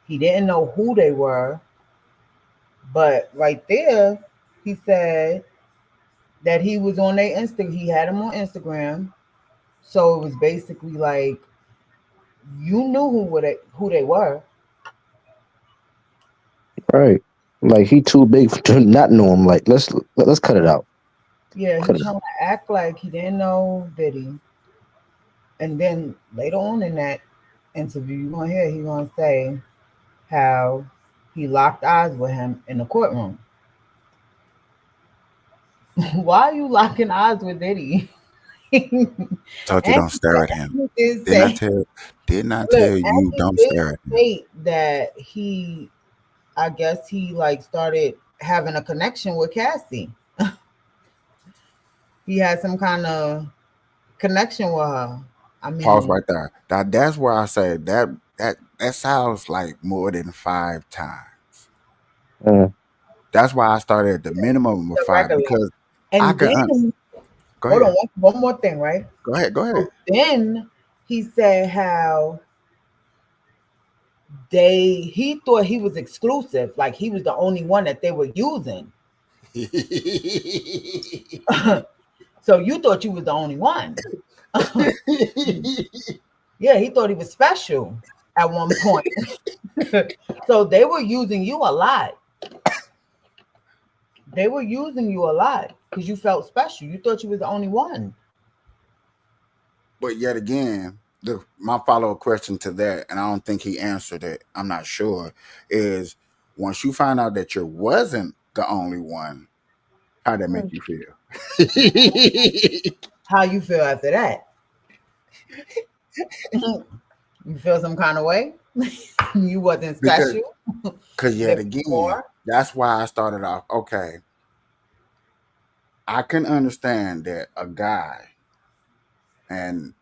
He didn't know who they were. But right there, he said that he was on their Insta. He had him on Instagram. So it was basically like you knew who they were. Right. Like he too big to not know him. Like let's cut it out. Yeah, Cut he's it trying out. to act like he didn't know Diddy. And then later on in that interview, you're gonna hear he gonna say how he locked eyes with him in the courtroom. Why are you locking eyes with Diddy? Told you And don't stare at him. he did Didn't I say, tell? Didn't I look, tell and you he don't did stare at him? state that I guess he like started having a connection with Cassie. He had some kind of connection with her. I Pause mean, right there. That's where I say that sounds like more than 5 times. Mm. That's why I started at the minimum of the 5 regular. because I And can. then, Go hold on, ahead. one more thing, right? Go ahead. Go ahead. Then he said how he thought he was exclusive, like he was the only one that they were using. So you thought you was the only one. Yeah, he thought he was special at one point. So they were using you a lot. They were using you a lot because you felt special. You thought you was the only one. But yet again, my follow-up question to that, and I don't think he answered it, I'm not sure, is once you find out that you wasn't the only one, how'd that make you feel? How you feel after that? You feel some kind of way? You wasn't Because special? yet again, that's why I started off, okay, I can understand that a guy, and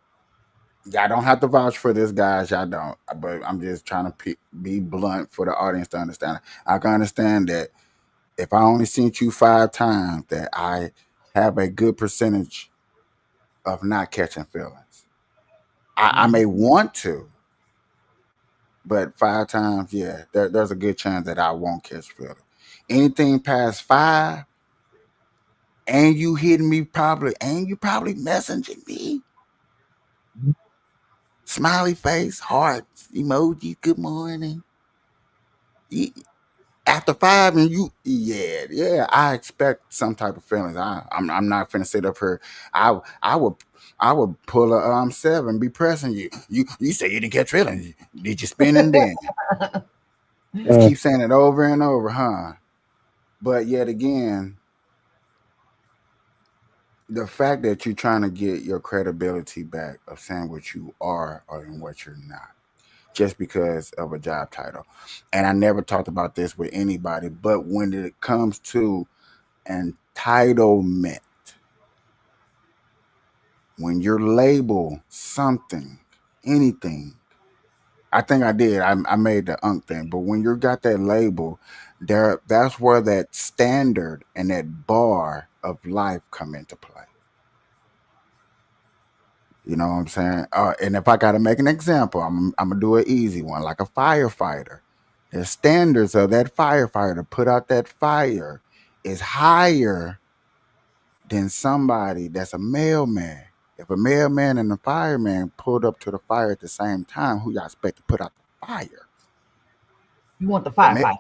y'all don't have to vouch for this, guys. Y'all don't. But I'm just trying to be blunt for the audience to understand. I can understand that if I only seen you 5 times, that I have a good percentage of not catching feelings. I may want to, but 5 times, yeah, there's a good chance that I won't catch feelings. Anything past 5, and you hitting me probably, and you probably messaging me. Smiley face, hearts, emoji, good morning. After 5 and I expect some type of feelings. I'm not finna sit up here. I would pull a 7, be pressing you. You say you didn't catch feelings. Did you spin and then? Just keep saying it over and over, huh? But yet again, the fact that you're trying to get your credibility back of saying what you are or and what you're not, just because of a job title. And I never talked about this with anybody, but when it comes to entitlement, when you're labeled something, anything, I think I did. I made the thing, but when you got that label, that's where that standard and that bar of life come into play. You know what I'm saying? And if I got to make an example, I'm gonna do an easy one, like a firefighter. The standards of that firefighter to put out that fire is higher than somebody that's a mailman. If a mailman and a fireman pulled up to the fire at the same time, who y'all expect to put out the fire? You want the The ma- firefighter.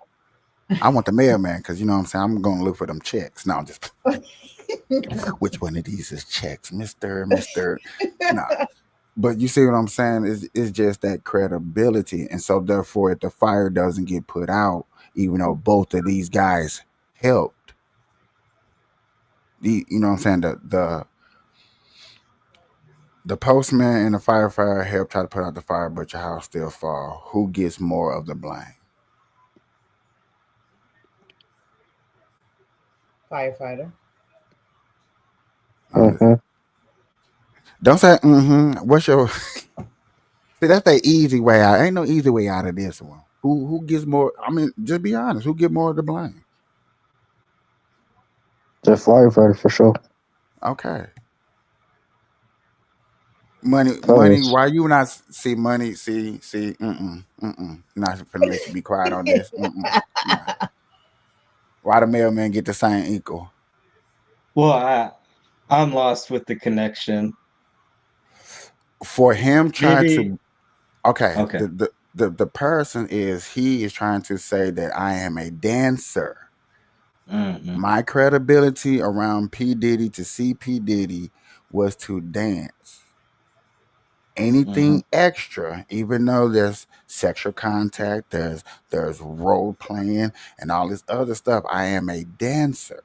I want the mailman because you know what I'm saying. I'm gonna look for them checks. No, I'm just which one of these is checks, Mister? No, but you see what I'm saying? It's just that credibility, and so therefore, if the fire doesn't get put out, even though both of these guys helped, you know what I'm saying? The postman and the firefighter helped try to put out the fire, but your house still fall. Who gets more of the blame? Firefighter. Don't say What's your see? That's the easy way out. Ain't no easy way out of this one. Who gets more? I mean, just be honest. Who get more of the blame? The firefighter for sure. Okay. Money. Cause Why you not see money? See. Not finna let you be quiet on this. Nah. Why the mailman get the same equal? Well, I'm lost with the connection. For him trying Maybe. to, okay, Okay. the person is he is trying to say that I am a dancer. Mhm. My credibility around P Diddy to see P Diddy was to dance. Anything extra, even though there's sexual contact, there's role playing and all this other stuff, I am a dancer.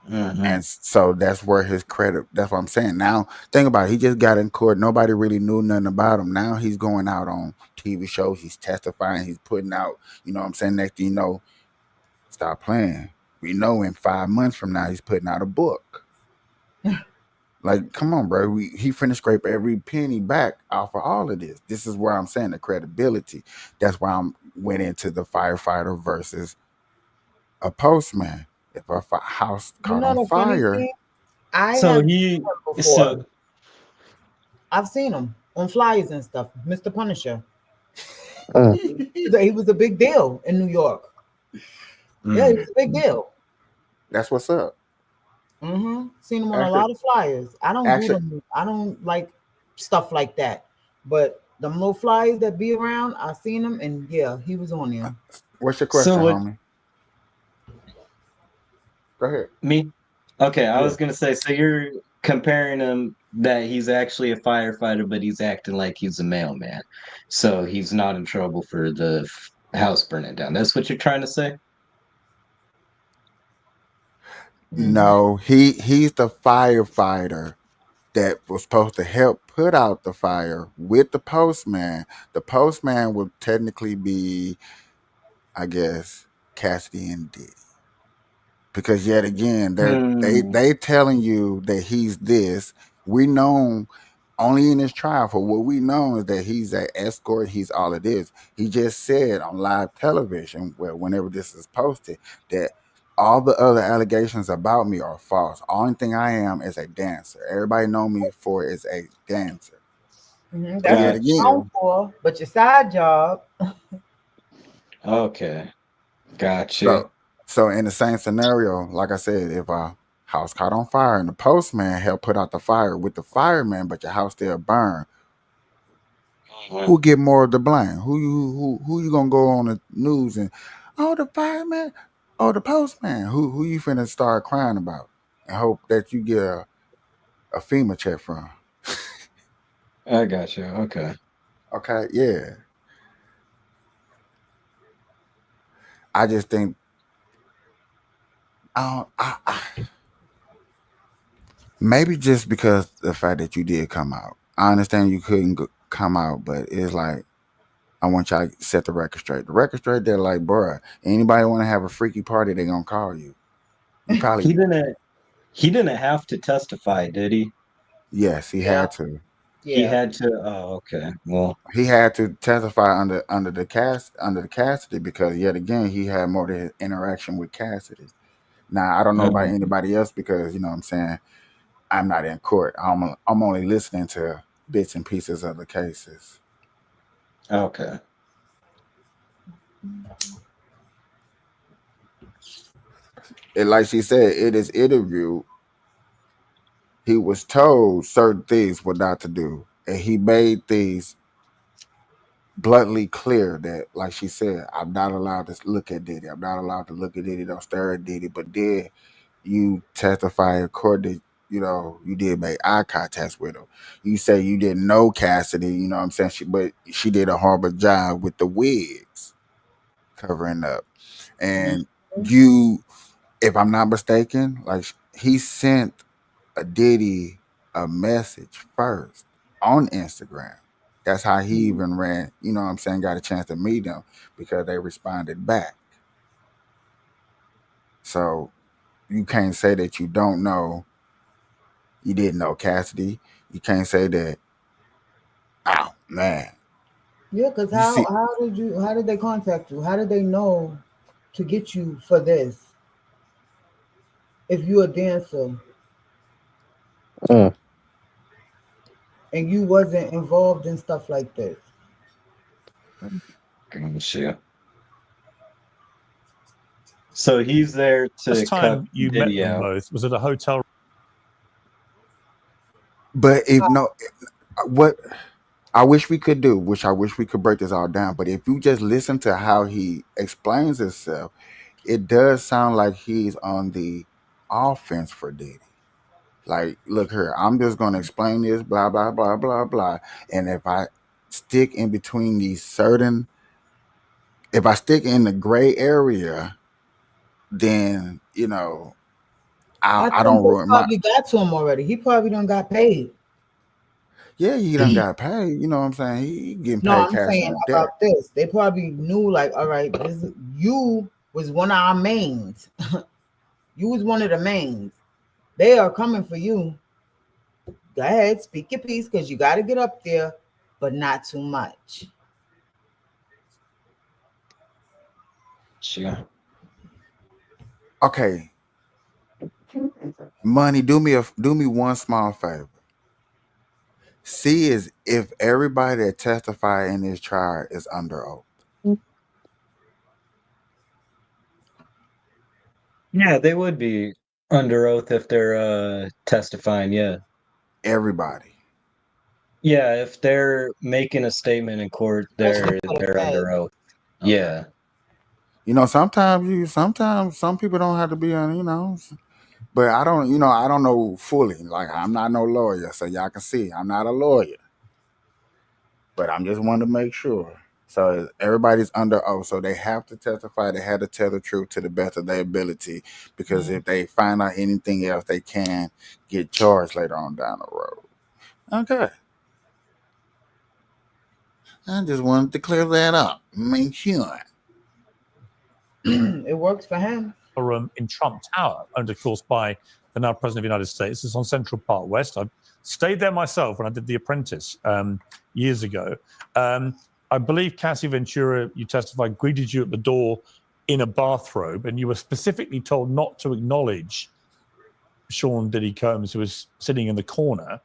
And so that's where his credit, that's what I'm saying. Now, think about it. He just got in court. Nobody really knew nothing about him. Now he's going out on TV shows. He's testifying. He's putting out, you know what I'm saying? Next thing you know, stop playing. We know in 5 months from now, he's putting out a book. Like, come on, bro. He finna scrape every penny back off of all of this. This is where I'm saying the credibility. That's why I went into the firefighter versus a postman. If a house You caught know on the funny fire, thing? I So have seen he, him before. so I've seen him on flyers and stuff. Mr. Punisher. Mm. He was a big deal in New York. Yeah, he was a big deal. that's what's up. Seen him on a Actually, lot of flyers. I don't do actually, them. I don't like stuff like that. But them little flyers that be around, I seen him, and yeah, he was on there. what's your question, so what homie? Go ahead. me? Okay, I Yeah. was gonna say, so you're comparing him that he's actually a firefighter, but he's acting like he's a mailman, so he's not in trouble for the house burning down. That's what you're trying to say? No, he's the firefighter that was supposed to help put out the fire with the postman. The postman would technically be, I guess, Cassidy and Diddy. Because yet again, they telling you that he's this. We know only in this trial for what we know is that he's an escort. He's all it is. He just said on live television, where whenever this is posted, that all the other allegations about me are false. Only thing I am is a dancer. Everybody know me for is a dancer. That's But yet what you're again, known for. But your side job, Okay, got you. so in the same scenario, like I said, if a house caught on fire and the postman helped put out the fire with the fireman, but your house still burned, who get more of the blame? Who you gonna go on the news and the fireman, the postman? Who you finna start crying about and hope that you get a FEMA check from? I got you. Okay. Okay, yeah. I just think maybe just because the fact that you did come out. I understand you couldn't come out, but it's like I want y'all to set the record straight. The record straight, they're like, bruh, anybody want to have a freaky party, they gonna call you. You He probably didn't have to testify, did he? yes, he yeah, had to. He yeah. had to. Oh, okay. Well, He had to testify under the Cassidy because yet again he had more to interaction with Cassidy. Now I don't know about anybody else because you know what I'm saying I'm not in court. I'm only listening to bits and pieces of the cases. okay. And like she said, it is interviewed. He was told certain things what not to do, and he made things bluntly clear that, like she said, I'm not allowed to look at Diddy. I'm not allowed to look at Diddy. Don't stare at Diddy. But then you testify in court that you did make eye contact with him. You say you didn't know Cassidy. You know what I'm saying? But she did a horrible job with the wigs covering up, and you, if I'm not mistaken, like he sent a Diddy a message first on Instagram. That's how he even ran, you know what I'm saying, got a chance to meet them because they responded back. So you can't say that you don't know, you didn't know Cassidy. You can't say that, oh man. Yeah, because You see, how did they contact you? How did they know to get you for this? If you're a dancer Mm. and you wasn't involved in stuff like this. Gotcha. So he's there to Last cut time you met Diddy them out. both was at a hotel. but if no, what I wish we could do, which I wish we could break this all down, but if you just listen to how he explains himself, it does sound like he's on the offense for Diddy. Like, look here, I'm just gonna explain this, blah blah blah blah blah, and if I stick in the gray area, then I I think don't they ruin my. probably got to him already. He probably done got paid. Yeah, he done got paid. You know what I'm saying? He getting No, paid I'm cash saying on deck. about this. They probably knew, like, all right, you was one of our mains. You was one of the mains. They are coming for you. Go ahead, speak your piece, because you got to get up there, but not too much. Sure. Okay, Money, do me one small favor. See is if everybody that testify in this trial is under oath. Yeah, they would be under oath if they're testifying, yeah. Everybody. Yeah, if they're making a statement in court, Especially they're for the they're under feds. oath. Yeah. Sometimes some people don't have to be on, but I don't know fully. Like, I'm not no lawyer, so y'all can see I'm not a lawyer. But I'm just wanting to make sure. So everybody's under oath, so they have to testify. They have to tell the truth to the best of their ability, because if they find out anything else, they can get charged later on down the road. Okay. I just wanted to clear that up. Make sure. It works for him. Room in Trump Tower, owned, of course, by the now President of the United States. It's on Central Park West. I stayed there myself when I did The Apprentice years ago. I believe Cassie Ventura, you testified, greeted you at the door in a bathrobe, and you were specifically told not to acknowledge Sean Diddy Combs, who was sitting in the corner.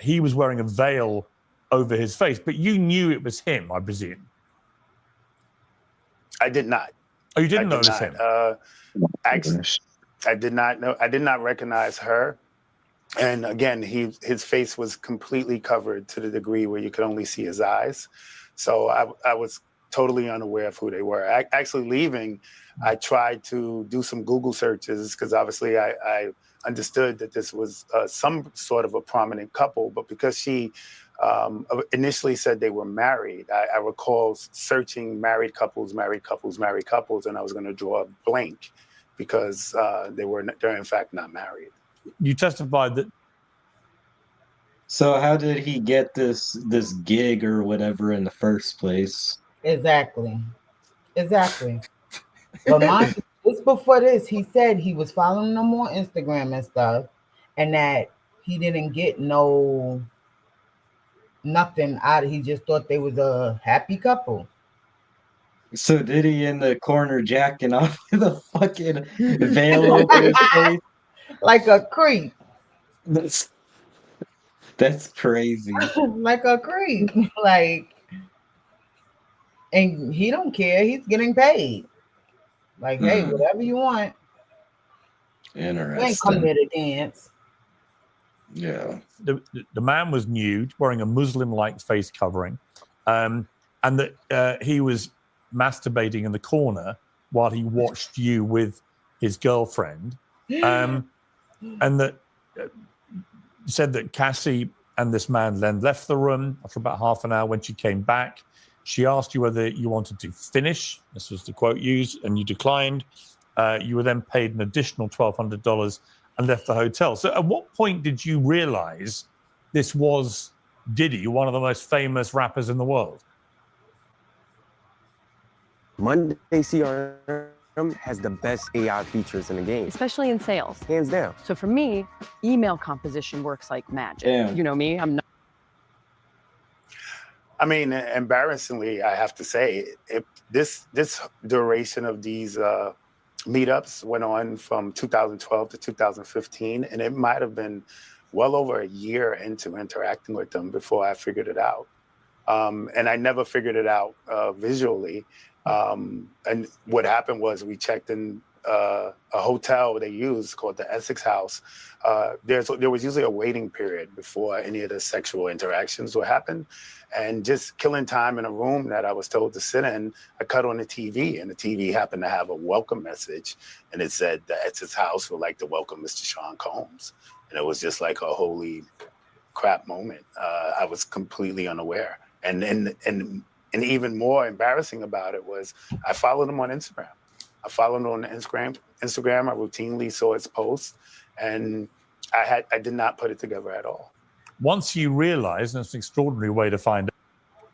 He was wearing a veil over his face, but you knew it was him, I presume. I did not. Oh, you didn't notice him? I did not know. I did not recognize her. And again, his face was completely covered to the degree where you could only see his eyes. So I was totally unaware of who they were. Actually leaving, I tried to do some Google searches, because obviously I understood that this was some sort of a prominent couple, but because she initially said they were married, I recall searching married couples, and I was going to draw a blank because they're in fact not married. You testified that. So how did he get this gig or whatever in the first place? Exactly. But mind you, just before this, he said he was following them on Instagram and stuff, and that he didn't get nothing out of it. He just thought they was a happy couple. So did he in the corner jacking off with a fucking veil over his face? Like a creep. That's crazy. Like a creep. And he don't care. He's getting paid. Like, hey, whatever you want. Interesting. You ain't come there to dance. Yeah. The man was nude, wearing a Muslim-like face covering, and that he was masturbating in the corner while he watched you with his girlfriend, and that said that Cassie and this man then left the room after about half an hour. When she came back, she asked you whether you wanted to finish. This was the quote used, and you declined. You were then paid an additional $1,200 and left the hotel. So at what point did you realize this was Diddy, one of the most famous rappers in the world? Monday CRM has the best AI features in the game. Especially in sales. Hands down. So for me, email composition works like magic. Damn. You know me, I'm not. I mean, embarrassingly, I have to say, this duration of these meetups went on from 2012 to 2015, and it might have been well over a year into interacting with them before I figured it out. And I never figured it out visually. And what happened was we checked in a hotel they use called the Essex House, there was usually a waiting period before any of the sexual interactions would happen. And just killing time in a room that I was told to sit in, I cut on the TV, and the TV happened to have a welcome message, and it said the Essex House would like to welcome Mr. Sean Combs. And it was just like a holy crap moment. I was completely unaware. And even more embarrassing about it was I followed him on Instagram. I followed him on Instagram. I routinely saw his posts, and I did not put it together at all. Once you realize, and it's an extraordinary way to find out.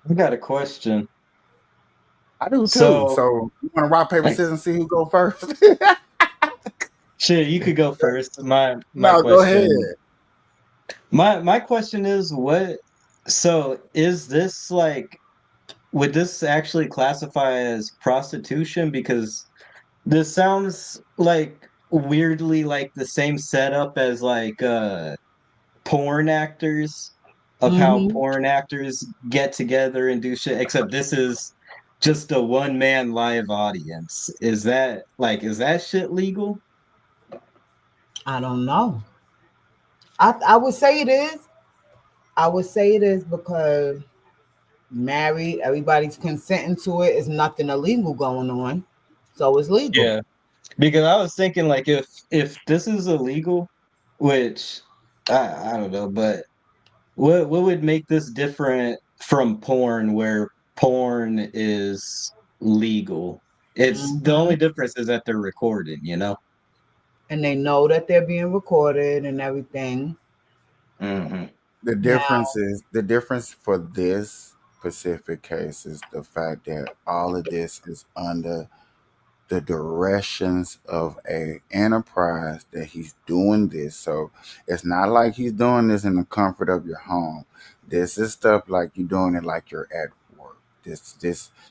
I got a question. I do too. So- So you want to rock, paper, scissors, and see who go first? Shit, you could go first. My No, question, go ahead. My question is what? So is this like? Would this actually classify as prostitution? Because this sounds like weirdly like the same setup as like porn actors of how porn actors get together and do shit, except this is just a one-man live audience. Is that shit legal? I don't know. I would say it is. I would say it is because married, everybody's consenting to it. It's nothing illegal going on, so it's legal. Yeah, because I was thinking like if this is illegal, which I don't know, but what would make this different from porn, where porn is legal? It's the only difference is that they're recorded, you know. And they know that they're being recorded and everything. Mm-hmm. The difference for this specific case is the fact that all of this is under the directions of a enterprise that he's doing this. So it's not like he's doing this in the comfort of your home. This is stuff like you're doing it like you're at work. This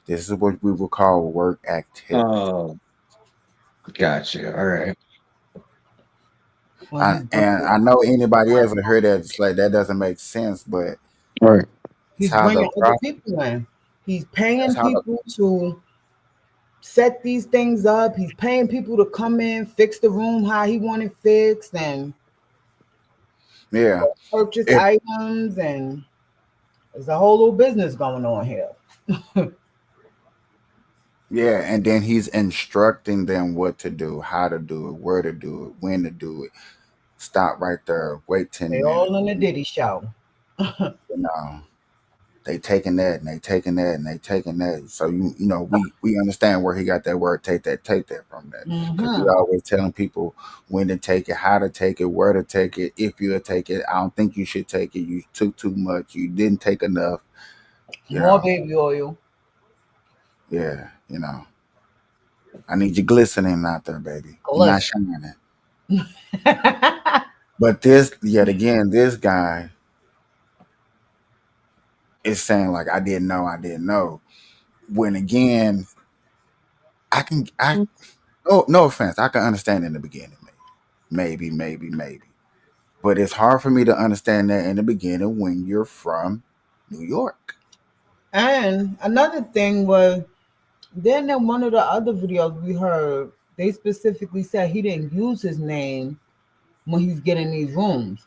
is what we would call work activity. Oh, gotcha. All right. And I know anybody else would hear that, it's like that doesn't make sense, but Right. He's how bringing the other pro- people in. He's paying That's how the- people to set these things up. He's paying people to come in, fix the room how he wanted fixed, and yeah, purchase If- items, and there's a whole little business going on here. yeah, and then he's instructing them what to do, how to do it, where to do it, when to do it. Stop right there. Wait 10 They minutes. all in the Diddy show. You know, they taking that and they taking that and they taking that. So you know, we understand where he got that word take that from that. Because we always telling people when to take it, how to take it, where to take it, if you'll take it. I don't think you should take it. You took too much. You didn't take enough. You More know, baby oil. yeah, you know. I need you glistening out there, baby. You're not shining. But this, yet again, this guy is saying like, I didn't know. When again, no offense, I can understand in the beginning, maybe. But it's hard for me to understand that in the beginning when you're from New York. And another thing was, then in one of the other videos we heard, they specifically said he didn't use his name when he's getting these rooms.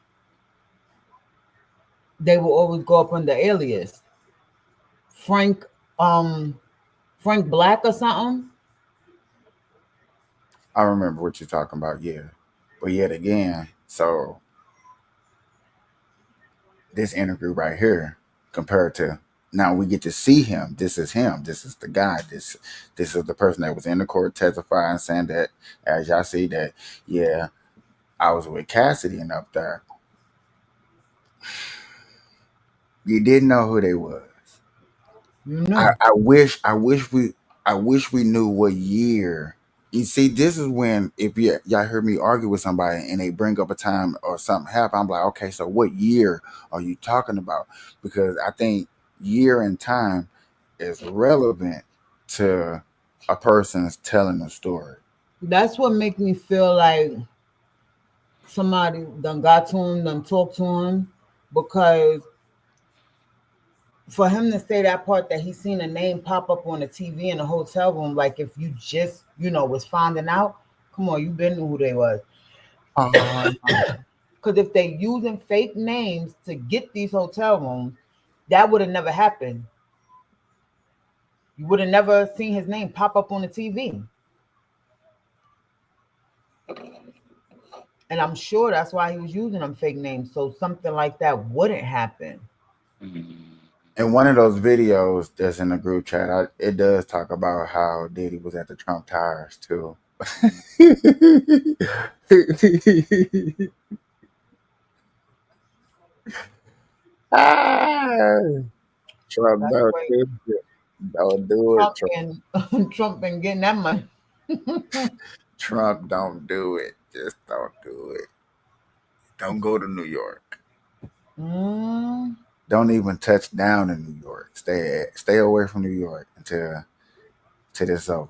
They will always go up under alias. Frank Black or something. I remember what you're talking about, yeah. But yet again, so this interview right here, compared to now we get to see him. This is him. This is the guy. This is the person that was in the court testifying, saying that, as y'all see, that yeah, I was with Cassidy and up there. You didn't know who they was. No. I wish we knew what year. You see, this is when if y'all heard me argue with somebody and they bring up a time or something happened, I'm like, okay, so what year are you talking about? Because I think year and time is relevant to a person's telling a story. That's what make me feel like somebody done got to him, done talked to him, because for him to say that part that he seen a name pop up on the TV in a hotel room, like if you just, was finding out, come on, you been knew who they was. Because if they using fake names to get these hotel rooms, that would have never happened. You would have never seen his name pop up on the TV. And I'm sure that's why he was using them fake names, so something like that wouldn't happen. In one of those videos that's in the group chat, it does talk about how Diddy was at the Trump Towers too. Trump, don't do it. Trump been getting that money. Trump, don't do it. Just don't do it. Don't go to New York. Don't even touch down in New York. Stay away from New York until it's over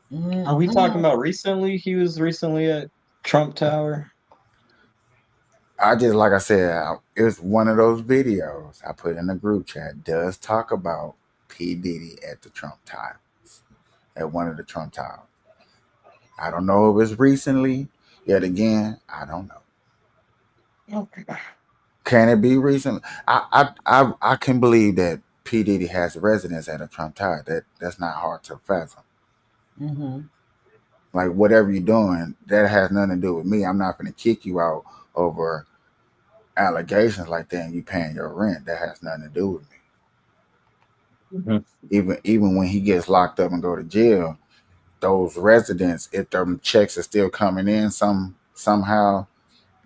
with. Are we talking about recently? He was recently at Trump Tower. Like I said, it was one of those videos I put in the group chat. Does talk about P. Diddy at the Trump Towers, at one of the Trump Towers. I don't know if it was recently. Yet again, I don't know. Okay. Can it be recent? I can believe that P. Diddy has a residence at a Trump Tower. That's not hard to fathom. Like whatever you're doing, that has nothing to do with me. I'm not going to kick you out over allegations like that and you paying your rent. That has nothing to do with me. Even when he gets locked up and go to jail, those residents, if them checks are still coming in somehow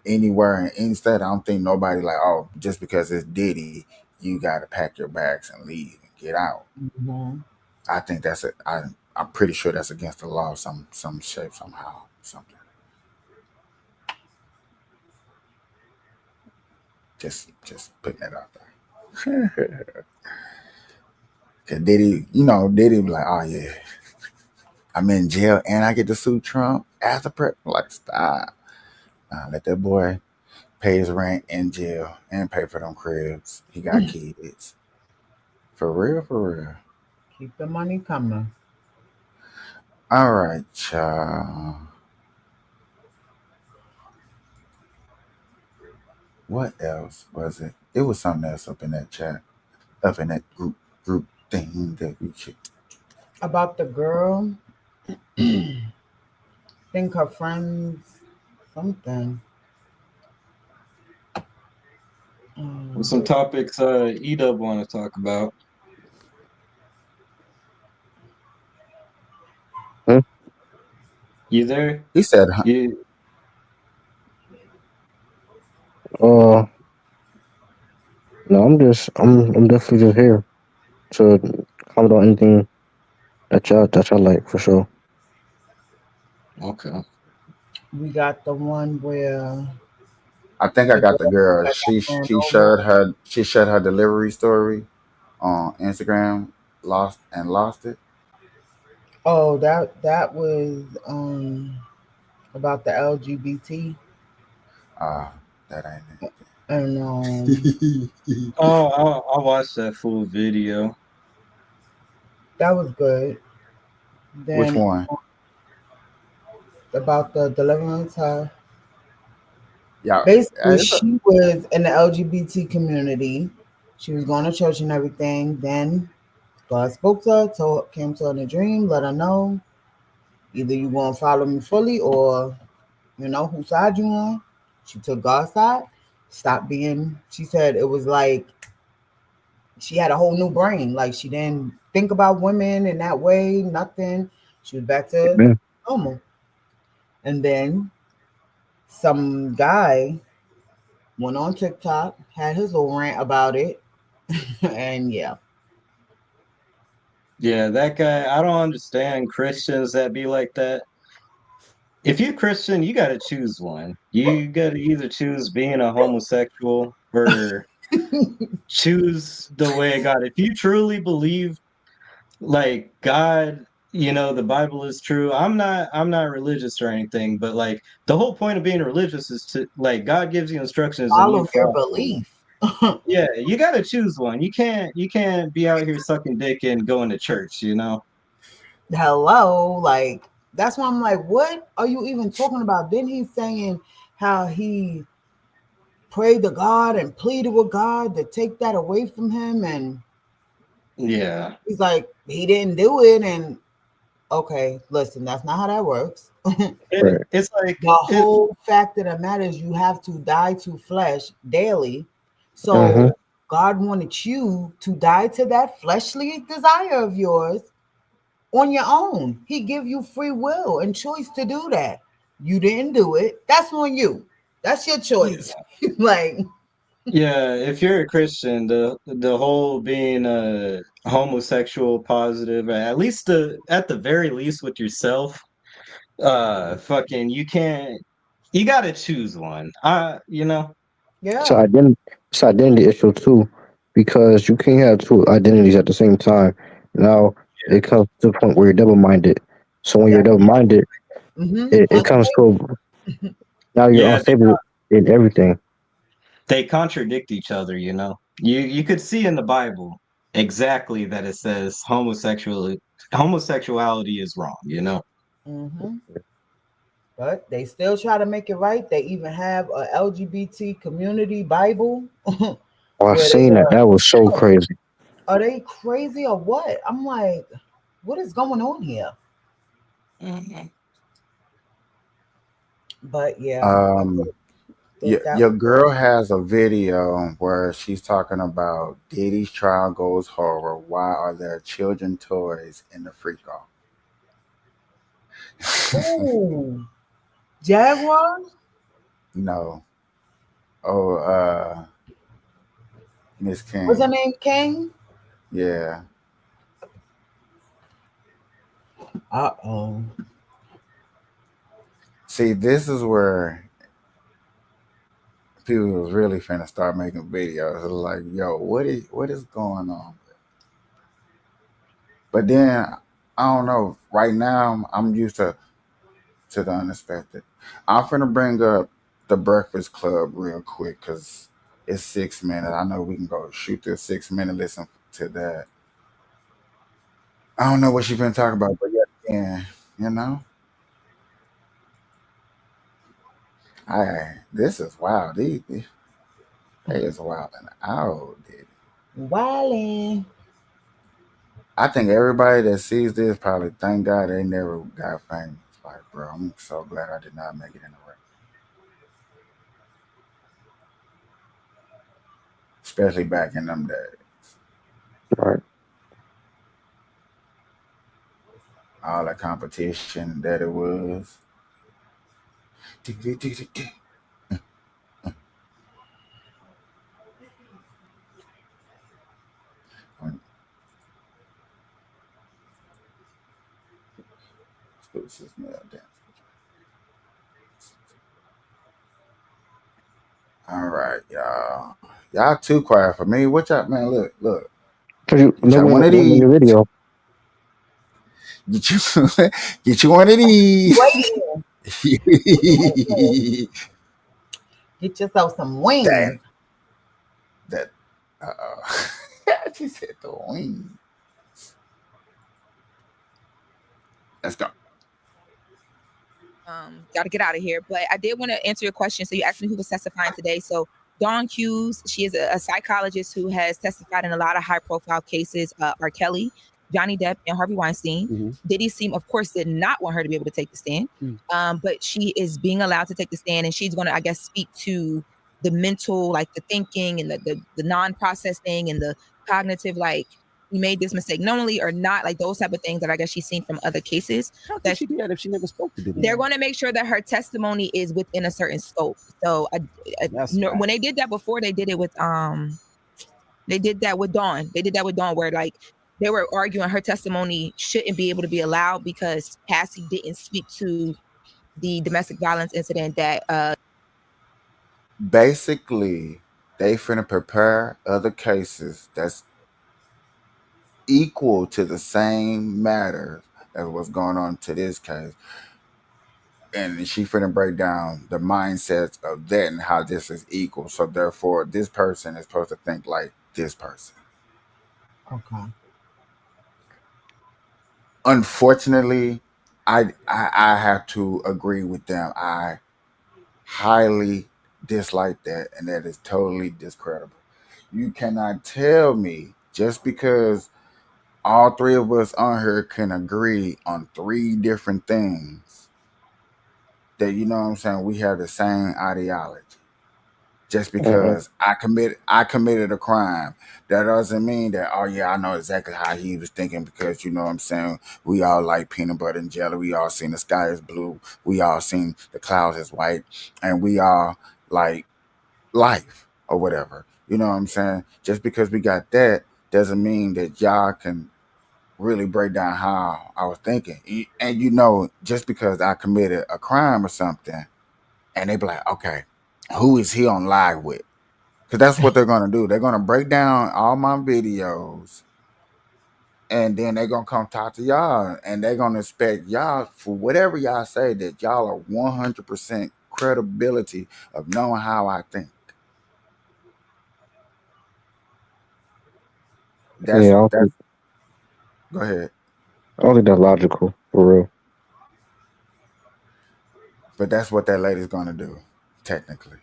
anywhere in any state, I don't think nobody like, oh, just because it's Diddy, you got to pack your bags and leave and get out. I think that's it. I'm pretty sure that's against the law, some shape, somehow, something. Just putting that out there. Cause Diddy be like, oh yeah, I'm in jail and I get to sue Trump as a prep. Like, stop. Let that boy pay his rent in jail and pay for them cribs. He got kids. For real, for real. Keep the money coming. All right, y'all. What else was it? It was something else up in that chat, up in that group thing that we should. About the girl, think her friends, something. Some topics Edub want to talk about. You there? He said, No, I'm definitely just here to comment on anything that y'all like for sure. Okay. We got the one where I think I got the girl. She shared her delivery story on Instagram, lost it. Oh, that was about the LGBT. That ain't it. And I watched that full video. That was good. Then, which one? About the deliverance. Yeah. Basically, she was in the LGBT community. She was going to church and everything. Then God spoke to her, came to her in a dream, let her know either you gonna follow me fully or whose side you on. She took God's side. Stopped being. She said it was like she had a whole new brain. Like she didn't think about women in that way. Nothing. She was back to normal. And then some guy went on TikTok, had his little rant about it, and yeah. Yeah, that guy, I don't understand Christians that be like that. If you're Christian, you got to choose one. You got to either choose being a homosexual or choose the way of God. If you truly believe like God, the Bible is true. I'm not religious or anything, but like the whole point of being religious is to like God gives you instructions and follow you your belief. Yeah, you gotta choose one. You can't be out here sucking dick and going to church, you know? Hello, like that's why I'm like, what are you even talking about? Then he's saying how he prayed to God and pleaded with God to take that away from him, and Yeah. he's like, he didn't do it, and okay, listen, that's not how that works. It's like The whole fact of the matter is you have to die to flesh daily. So Mhm. God wanted you to die to that fleshly desire of yours on your own. He give you free will and choice to do that. You didn't do it. That's on you. That's your choice. Like, yeah, if you're a Christian, the whole being a homosexual positive, at the very least with yourself, fucking you gotta choose one. You know? So yeah. identity issue too, because you can't have two identities at the same time. Now it comes to the point where you're double minded. So when you're double minded, it comes to now you're Yeah, unstable in everything. they contradict each other, you know. You could see in the Bible exactly that it says homosexuality is wrong, you know. hmm But they still try to make it right. They even have a LGBT community Bible Oh, I where they seen that. That was so crazy. are they crazy or what? I'm like, what is going on here? But yeah, Your girl has a video where she's talking about Diddy's trial goes horror. Why are there children toys in the freak off? Ooh, Jaguars? No. Oh, Miss What's her King. name? King? Yeah. Uh-oh. See, this is where people was really finna start making videos. It's like, yo, what is going on? But then I don't know. Right now, I'm used to the unexpected. I'm finna bring up the Breakfast Club real quick because it's 6 minutes. I know we can go shoot this 6 minute. Listen to that. I don't know what she been talking about, but yeah, you know, this is wild. They is wild and out, dude. Wildin'. I think everybody that sees this probably thank God they never got famous. Like, bro, I'm so glad I did not make it in the race. Especially back in them days. Right. All the competition that it was. All right, y'all. Y'all too quiet for me. What y'all, man? Look. Get y'all one of these. Your video. Get you one of these. Get yourself some wings. That she said the wings. Let's go. Got to get out of here. But I did want to answer your question. So you asked me who was testifying today. So Dawn Hughes, she is a psychologist who has testified in a lot of high-profile cases. R. Kelly, Johnny Depp, and Harvey Weinstein. Diddy Seam, of course, did not want her to be able to take the stand. But she is being allowed to take the stand, and she's going to, I guess, speak to the mental, like the thinking and the non-processing and the cognitive, like, you made this mistake knowingly or not, like those type of things that I guess she's seen from other cases. How could she do that if she never spoke to Diddy? They're going to make sure that her testimony is within a certain scope. So when they did that before, they did it with they did that with Dawn. They did that with Dawn, where like they were arguing her testimony shouldn't be able to be allowed because Cassie didn't speak to the domestic violence incident that Basically, they finna prepare other cases that's equal to the same matter as what's going on to this case. and she finna break down the mindsets of that and how this is equal. So therefore, this person is supposed to think like this person. Okay. Unfortunately, I have to agree with them. I highly dislike that, and that is totally discreditable. You cannot tell me just because all three of us on here can agree on three different things that, you know what I'm saying, we have the same ideology. Just because I committed a crime, that doesn't mean that, oh yeah, I know exactly how he was thinking, because, you know what I'm saying, we all like peanut butter and jelly, we all seen the sky is blue, we all seen the clouds is white, and we all like life or whatever. You know what I'm saying? Just because we got that doesn't mean that y'all can really break down how I was thinking. And you know, just because I committed a crime or something, and they be like, okay, who is he on live with? Because that's what they're gonna do. They're gonna break down all my videos, and then they're gonna come talk to y'all, and they're gonna expect y'all for whatever y'all say that y'all are 100% credibility of knowing how I think. Yeah, I don't That's think, go ahead. I don't think that's logical for real. But that's what that lady's gonna do, technically.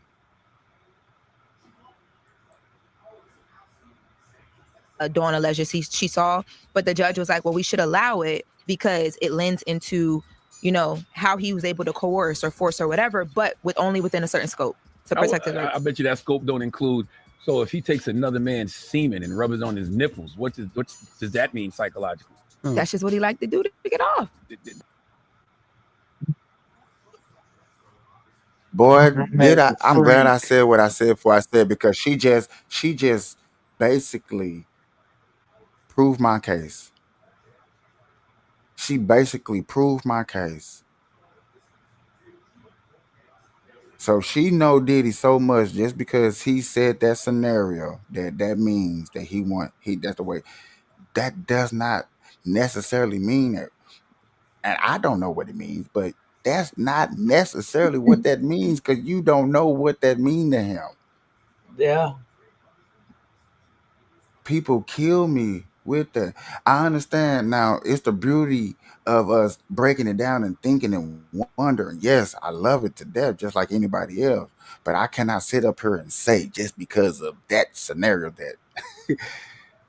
Dawn alleges she saw, but the judge was like, well, we should allow it because it lends into, you know, how he was able to coerce or force or whatever, but only within a certain scope to protect his rights. I bet you that scope don't include. So if he takes another man's semen and rubs it on his nipples, what does that mean psychologically? That's just what he liked to do to get off. Boy, did That's I'm a glad I freak. said what I said before I said, because she just basically proved my case. She basically proved my case. So she know Diddy so much just because he said that scenario, that means that that's the way. That does not necessarily mean that, and I don't know what it means, but that's not necessarily what that means, because you don't know what that mean to him. Yeah. People kill me with that. I understand now. It's the beauty of us breaking it down and thinking and wondering. Yes, I love it to death, just like anybody else. But I cannot sit up here and say just because of that scenario that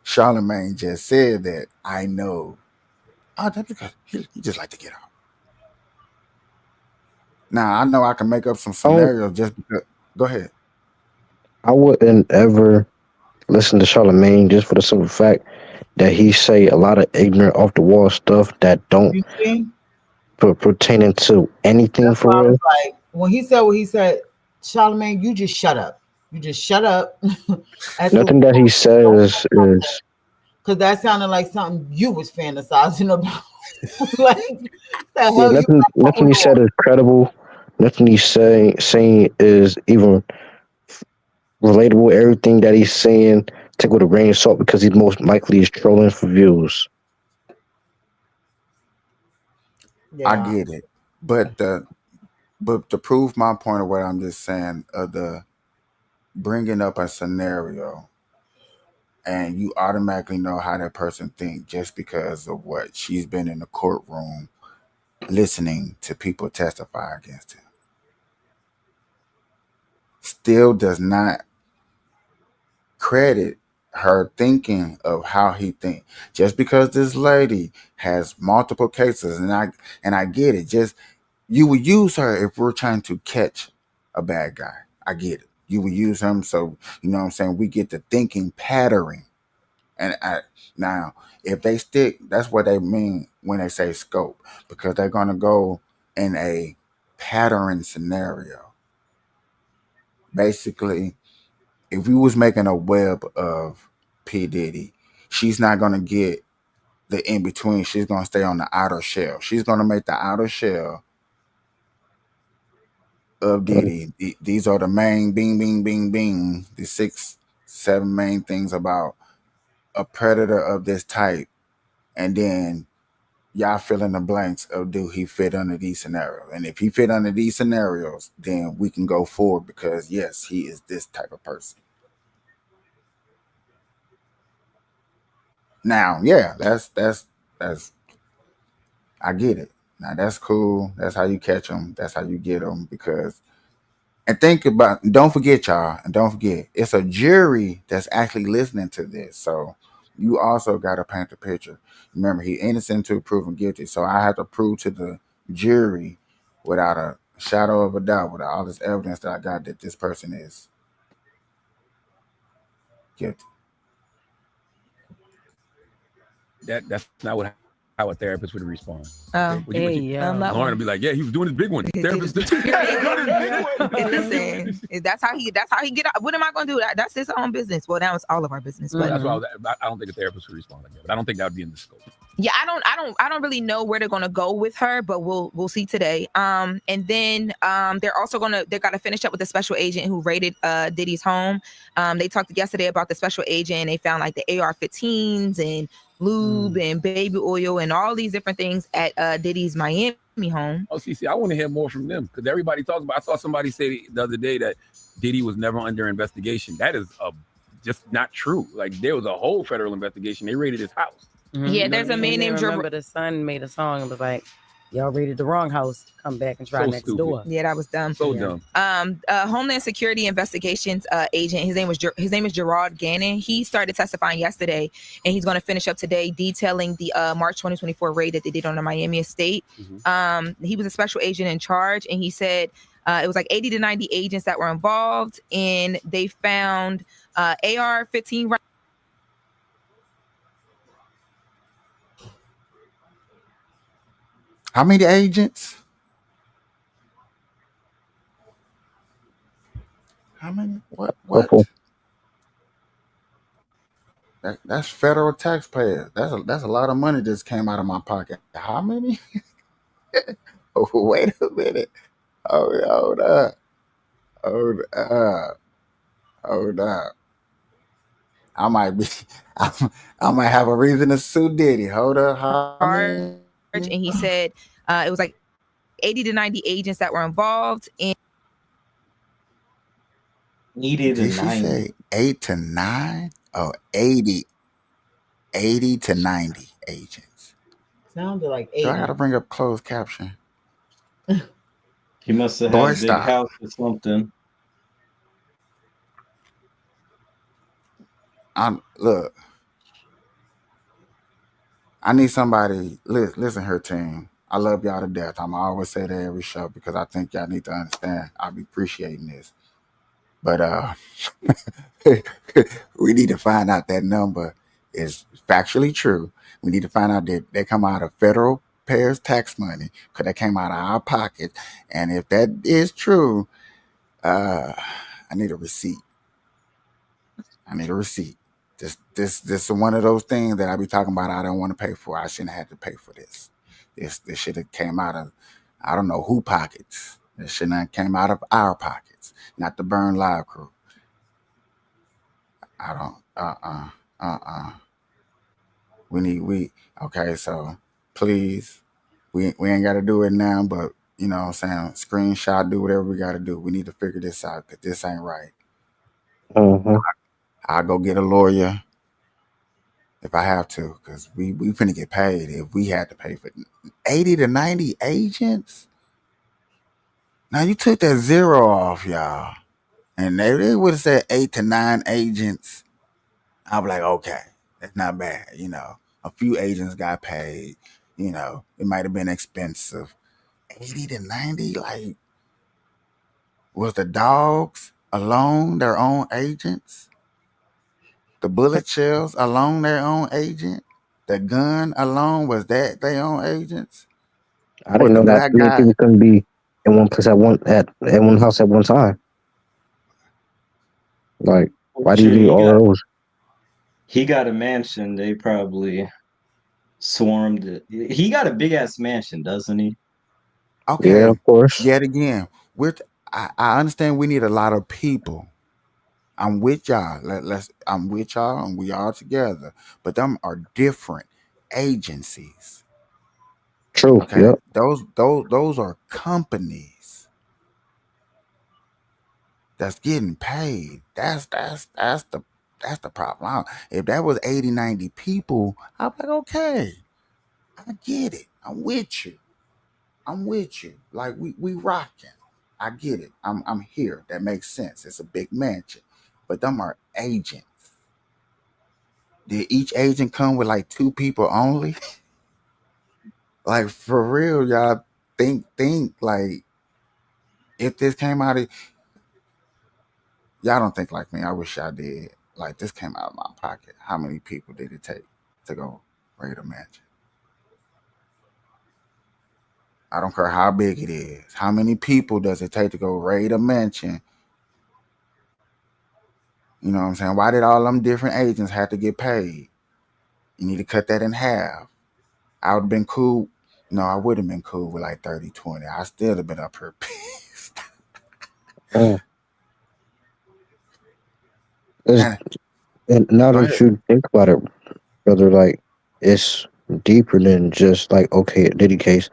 Charlemagne just said that I know. Oh, that's because he just like to get out. Now I know I can make up some I don't, scenarios just because. Go ahead. I wouldn't ever listen to Charlemagne just for the simple fact that he say a lot of ignorant off the wall stuff that don't You see? pertaining to anything That's why I for was real. like, when he said what he said, Charlemagne, you just shut up. You just shut up. Nothing that he says is Because that sounded like something you was fantasizing about. Like, the yeah, hell you nothing he said is credible. Nothing he's saying is even relatable. Everything that he's saying, take with a grain of salt because he's most likely is trolling for views. I Yeah. get it, but to prove my point of what I'm just saying, of the bringing up a scenario, and you automatically know how that person think just because of what she's been in the courtroom listening to people testify against him, still does not credit her thinking of how he think. Just because this lady has multiple cases, and I get it, just you would use her if we're trying to catch a bad guy. I get it. You would use him, so you know what I'm saying, we get the thinking pattern. And now, if they stick, that's what they mean when they say scope, because they're going to go in a pattern scenario. Basically, if we was making a web of P. Diddy, she's not going to get the in between. She's going to stay on the outer shell. She's going to make the outer shell of Diddy. These are the main bing, bing, bing, bing, the 6, 7 main things about a predator of this type. And then y'all fill in the blanks of do he fit under these scenarios. And if he fit under these scenarios, then we can go forward because yes, he is this type of person. Now, yeah, that's I get it. Now that's cool. That's how you catch them. That's how you get them. Because and think about, don't forget, y'all, and don't forget, it's a jury that's actually listening to this. So you also got to paint the picture. Remember, he innocent until proven guilty. So I have to prove to the jury without a shadow of a doubt, with all this evidence that I got, that this person is guilty. That's not what how a therapist would respond. Oh, Would you- that Lauren one. would be like, yeah, he was doing his big one. Therapist. Listen, that's how he get out. What am I going to do? That's his own business. Well, now it's all of our business. But That's why I don't think a therapist would respond like that. But I don't think that would be in the scope. yeah, I don't really know where they're gonna go with her, but we'll see today. And then they're gotta finish up with the special agent who raided Diddy's home. They talked yesterday about the special agent, and they found like the AR-15s and lube and baby oil and all these different things at Diddy's Miami home. Oh, see, I want to hear more from them because everybody talks about. I saw somebody say the other day that Diddy was never under investigation. That is just not true. Like there was a whole federal investigation. They raided his house. Yeah, there's a man named Remember the son made a song and was like, "Y'all raided the wrong house. Come back and try So next stupid. door." Yeah, that was dumb. So dumb. Homeland Security Investigations agent. His name is Gerard Gannon. He started testifying yesterday, and he's going to finish up today detailing the March 2024 raid that they did on the Miami estate. He was a special agent in charge, and he said it was like 80 to 90 agents that were involved, and they found AR-15 rounds. How many agents? How many? What? Couple. That's federal taxpayers. That's a lot of money just came out of my pocket. How many? Oh, wait a minute. Hold up. Hold up. I might be. I might have a reason to sue Diddy. Hold up. How many? And he said it was like 80 to 90 agents that were involved in 80 to Did she 90. say 8 to 9? Oh, 80 to 90 agents. Sounded like Do I 80. gotta bring up closed caption? He must have Boy, had a big stop. house or something. Look. I need somebody. Listen, her team. I love y'all to death. I'm always say that every show because I think y'all need to understand. I'll be appreciating this. But we need to find out that number is factually true. We need to find out that they come out of federal payers' tax money because they came out of our pocket. And if that is true, I need a receipt. This is one of those things that I be talking about. I don't want to pay for. I shouldn't have had to pay for this. This should have came out of I don't know who pockets. This should not came out of our pockets, not the Burn Live crew. I don't. We okay. So please, we ain't got to do it now, but you know what I'm saying, screenshot, do whatever we got to do. We need to figure this out because this ain't right. I'll go get a lawyer if I have to, because we finna get paid if we had to pay for 80 to 90 agents. Now you took that zero off, y'all, and they would have said 8 to 9 agents. I'd be like, okay, that's not bad. You know, a few agents got paid. You know, it might have been expensive. 80 to 90, like, was the dogs alone their own agents? The bullet shells alone their own agent? The gun alone, was that their own agents? I didn't know that many people couldn't be in one place at one house at one time. Like, why do you need all of those? He got a mansion. They probably swarmed it. He got a big ass mansion, doesn't he? Okay. Yeah, of course. Yet again, I understand we need a lot of people. I'm with y'all. I'm with y'all, and we all together. But them are different agencies. True. Okay, Yep. those are companies that's getting paid. That's the problem. If that was 80, 90 people, I'm like, okay, I get it. I'm with you. Like we rocking. I get it. I'm here. That makes sense. It's a big mansion. But them are agents. Did each agent come with like 2 people only? Like for real, y'all think like if this came out of y'all don't think like me. I wish I did. Like this came out of my pocket. How many people did it take to go raid a mansion? I don't care how big it is. How many people does it take to go raid a mansion? You know what I'm saying? Why did all them different agents have to get paid? You need to cut that in half. I would have been cool. No, I would have been cool with like 30, 20. I still have been up here pissed. Mm. And And now go that ahead. you think about it, brother, like it's deeper than just like okay, a Diddy case.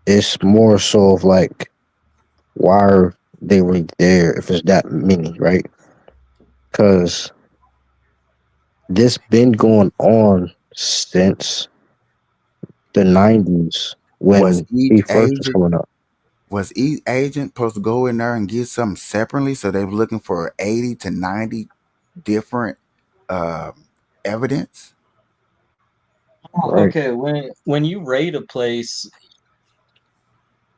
It's more so of like why are they really there if it's that many, right? Because this been going on since the '90s Was when each he first was agent coming up. was each agent supposed to go in there and get something separately? So they were looking for 80 to 90 different evidence. Right. Okay, when you raid a place,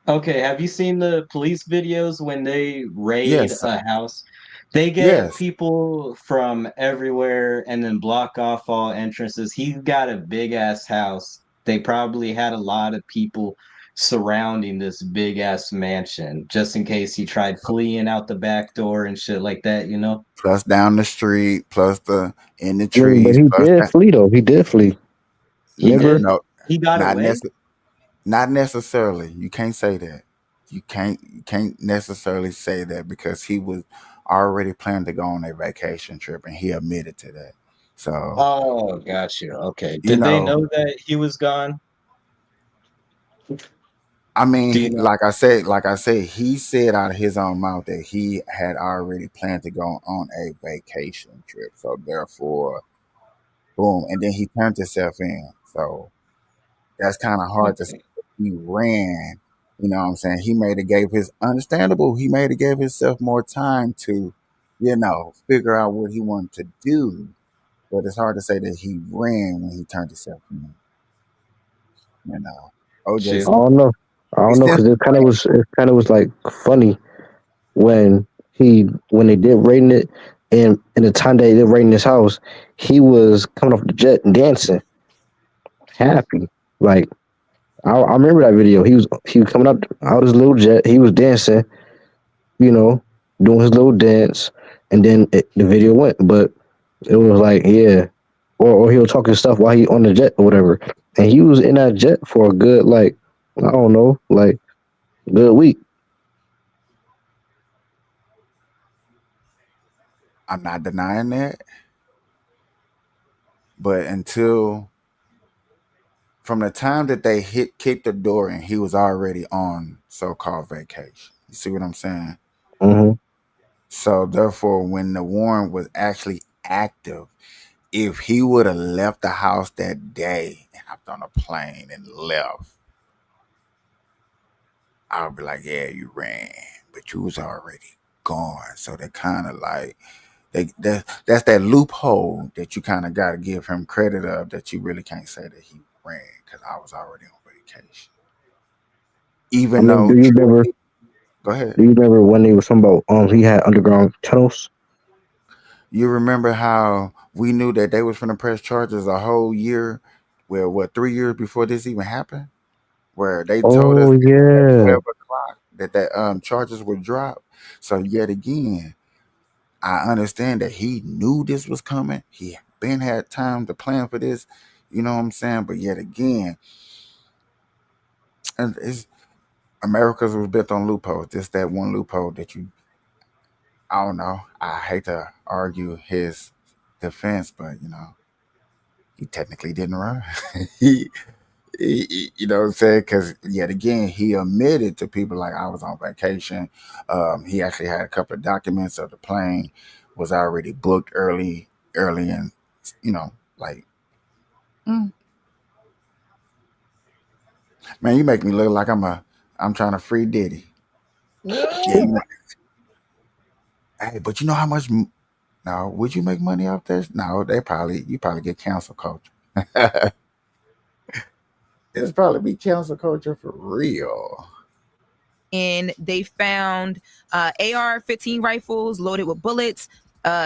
okay, have you seen the police videos when they raid Yes, a house? They get yes. people from everywhere and then block off all entrances. He's got a big ass house. They probably had a lot of people surrounding this big ass mansion just in case he tried fleeing out the back door and shit like that, you know? Plus down the street, plus the in the I mean, but trees, he plus did that. flee though. He did flee. He Remember? did? No, He got not away? not necessarily. You can't say that. You can't necessarily say that because he was already planning to go on a vacation trip and he admitted to that. So, Oh, got you. Okay. you Did they know, know that he was gone? I mean, Do you know? like I said, he said out of his own mouth that he had already planned to go on a vacation trip. So therefore, boom, and then he turned himself in. So that's kind of hard to say. Okay. He ran. You know what I'm saying? He made it gave his understandable. He made it gave himself more time to, figure out what he wanted to do. But it's hard to say that he ran when he turned himself in. You know, OJ I Shoot. don't know. I don't know because Simpson ran. it kind of was like funny when when they did raiding it, and in the time they did raiding his house, he was coming off the jet and dancing, happy. Like I remember that video. He was coming up out his little jet. He was dancing, you know, doing his little dance, and then the video went. But it was like, yeah, or he was talking stuff while he on the jet or whatever, and he was in that jet for a good like I don't know, like good week. I'm not denying that, but from the time that they kicked the door in, he was already on so-called vacation. You see what I'm saying? Hmm. So therefore, when the warrant was actually active, if he would have left the house that day and hopped on a plane and left, I would be like, yeah, you ran, but you was already gone. So they kind of like that's that loophole that you kind of got to give him credit of that you really can't say that he ran because I was already on vacation. I Even mean, though truly, go ahead. do you remember when they was talking about he had underground tunnels? You remember how we knew that they was going to press charges a whole year, well, what 3 years before this even happened, where they told us Oh at yeah. 12 o'clock that charges would drop. So yet again, I understand that he knew this was coming. He been had time to plan for this. You know what I'm saying? But yet again, and it's America's was built on loopholes. Just that one loophole that I don't know. I hate to argue his defense, but he technically didn't run. he You know what I'm saying? Because yet again, he admitted to people like I was on vacation. He actually had a couple of documents of the plane was already booked early, and like, man, you make me look like I'm trying to free Diddy. Yeah, hey, but you know how much? No, would you make money off this? No, you probably get cancel culture. It's probably be cancel culture for real. And they found AR-15 rifles loaded with bullets,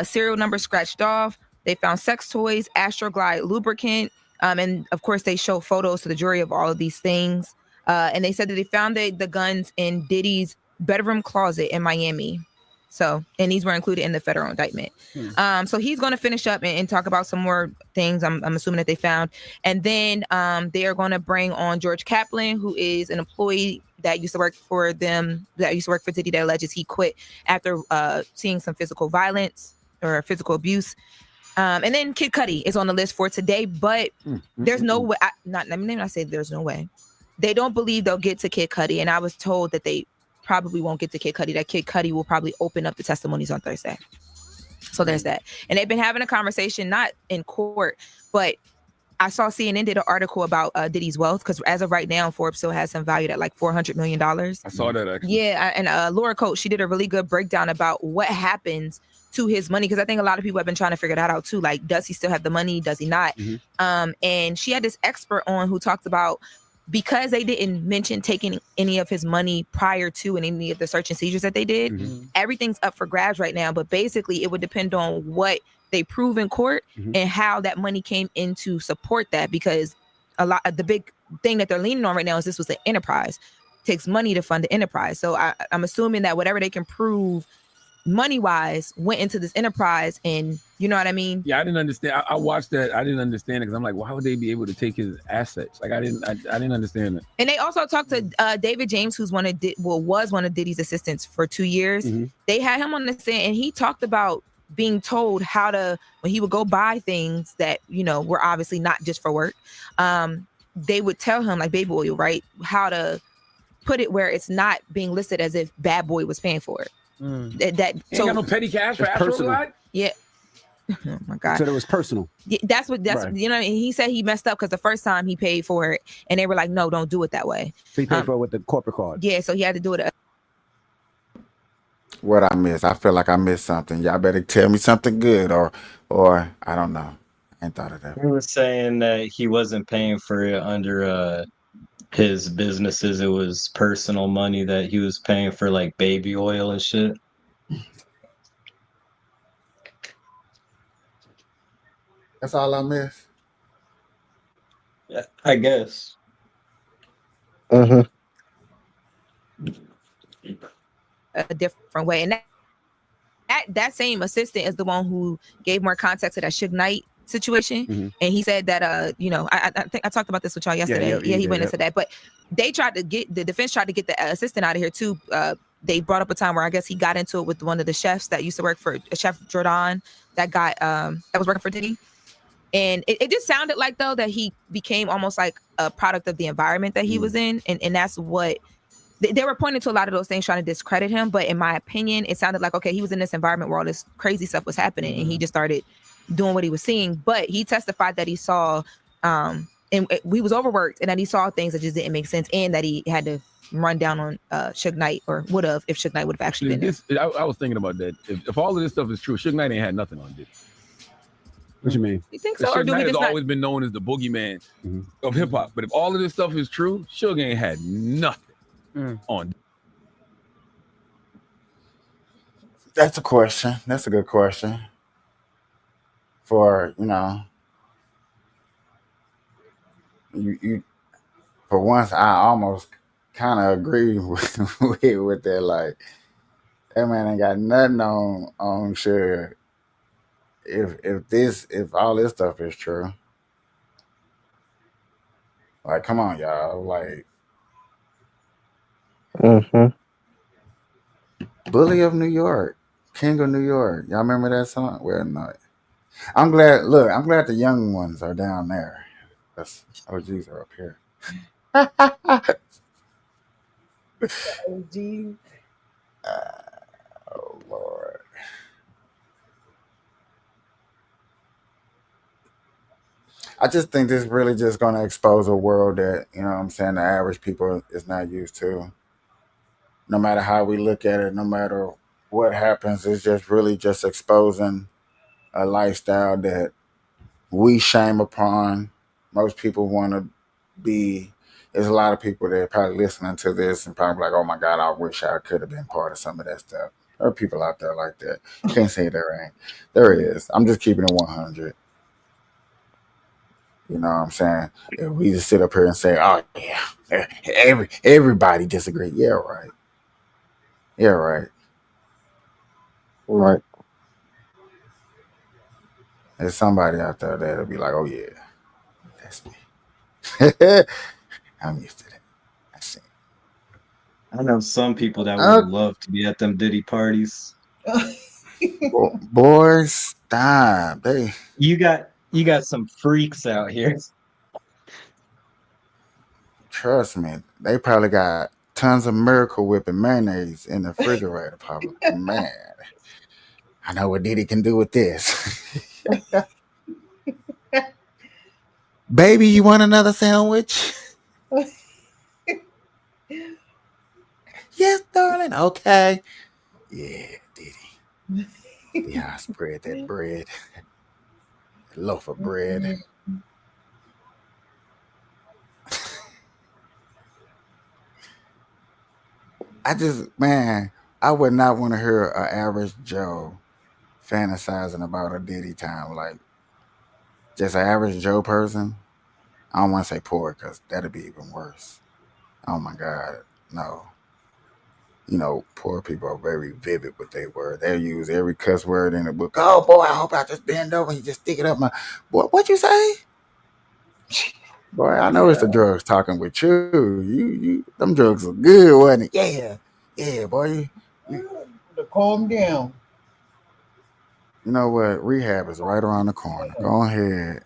serial number scratched off. They found sex toys, Astroglide lubricant, and of course they show photos to the jury of all of these things. And they said that they found the guns in Diddy's bedroom closet in Miami. So, and these were included in the federal indictment. So he's going to finish up and talk about some more things I'm assuming that they found. And then they are going to bring on George Kaplan, who is an employee that used to work for them, that used to work for Diddy, that alleges he quit after seeing some physical violence or physical abuse. And then Kid Cudi is on the list for today, but there's no way, let me not say there's no way. They don't believe they'll get to Kid Cudi. And I was told that they probably won't get to Kid Cudi, that Kid Cudi will probably open up the testimonies on Thursday. So there's that. And they've been having a conversation, not in court, but I saw CNN did an article about Diddy's wealth, because as of right now, Forbes still has him valued at like $400 million. I saw that actually. Yeah, and Laura Coates, she did a really good breakdown about what happens to his money, because I think a lot of people have been trying to figure that out too. Like, does he still have the money? Does he not? And she had this expert on who talked about, because they didn't mention taking any of his money prior to and any of the search and seizures that they did, everything's up for grabs right now. But basically, it would depend on what they prove in court and how that money came in to support that. Because a lot of the big thing that they're leaning on right now is this was an enterprise. It takes money to fund the enterprise. So I'm assuming that whatever they can prove money-wise went into this enterprise, and you know what I mean? Yeah, I didn't understand. I watched that. I didn't understand it because I'm like, why would they be able to take his assets? Like, I didn't understand it. And they also talked to David James, who's was one of Diddy's assistants for 2 years. They had him on the stand, and he talked about being told how to, when he would go buy things that, you know, were obviously not just for work, they would tell him, like baby oil, right, how to put it where it's not being listed as if Bad Boy was paying for it. Ain't got no petty cash for Astroglide? Yeah. Oh my God. So it was personal. Yeah, that's right. You know, and he said he messed up because the first time he paid for it, and they were like, no, don't do it that way. So he paid for it with the corporate card. Yeah, so he had to do it. What I missed? I feel like I missed something. Y'all better tell me something good, or I don't know. I ain't thought of that. He was saying that he wasn't paying for it under his businesses. It was personal money that he was paying for, like baby oil and shit. That's all I missed. Yeah, I guess. A different way, and that same assistant is the one who gave more context to that Suge Knight situation. And he said that you know, I think I talked about this with y'all yesterday. He went into that, but the defense tried to get the assistant out of here too. They brought up a time where I guess he got into it with one of the chefs that used to work for Chef Jordan, that was working for Diddy. And it just sounded like, though, that he became almost like a product of the environment that he was in. And that's what they were pointing to, a lot of those things trying to discredit him. But in my opinion, it sounded like, okay, he was in this environment where all this crazy stuff was happening, and he just started doing what he was seeing. But he testified that he saw, and he was overworked, and that he saw things that just didn't make sense, and that he had to run down on Suge Knight, or would have if Suge Knight would have actually been there. I was thinking about that. If all of this stuff is true, Suge Knight ain't had nothing on Diddy. What you mean? You think so? Suge Knight has always been known as the boogeyman of hip hop. But if all of this stuff is true, Suge ain't had nothing on. That's a question. That's a good question. For you for once, I almost kind of agree with that. Like, that man ain't got nothing on Suge. If all this stuff is true, like, come on, y'all, like, Bully of New York, King of New York. Y'all remember that song? Well, no. I'm glad the young ones are down there. That's OGs are up here. Geez. Oh Lord. I just think this really just gonna expose a world that, you know what I'm saying, the average people is not used to. No matter how we look at it, no matter what happens, it's just really just exposing a lifestyle that we shame upon. Most people want to be. There's a lot of people that are probably listening to this and probably like, oh my God, I wish I could have been part of some of that stuff. There are people out there like that. Can't say there ain't. There is. I'm just keeping it 100. You know what I'm saying? If we just sit up here and say, oh yeah, everybody disagree. Yeah, right. Yeah, right. Right. There's somebody out there that'll be like, oh yeah, that's me. I'm used to that. I see. I know some people that Uh, would love to be at them Diddy parties. Boys, stop. You got some freaks out here. Trust me, they probably got tons of Miracle Whip and mayonnaise in the refrigerator. Probably, man. I know what Diddy can do with this. Baby, you want another sandwich? Yes, darling. Okay. Yeah, Diddy. Yeah, I spread that bread. Loaf of bread. I would not want to hear an average Joe fantasizing about a Diddy time. Like, just an average Joe person. I don't want to say poor because that'd be even worse. Oh my God, no. You know, poor people are very vivid with their word. They use every cuss word in the book. Oh boy, I hope I just bend over and you just stick it up my. Boy, what you say? Boy, I know it's the drugs talking with you. You, them drugs are good, wasn't it? Yeah, boy. To calm down. You know what? Rehab is right around the corner. Go ahead.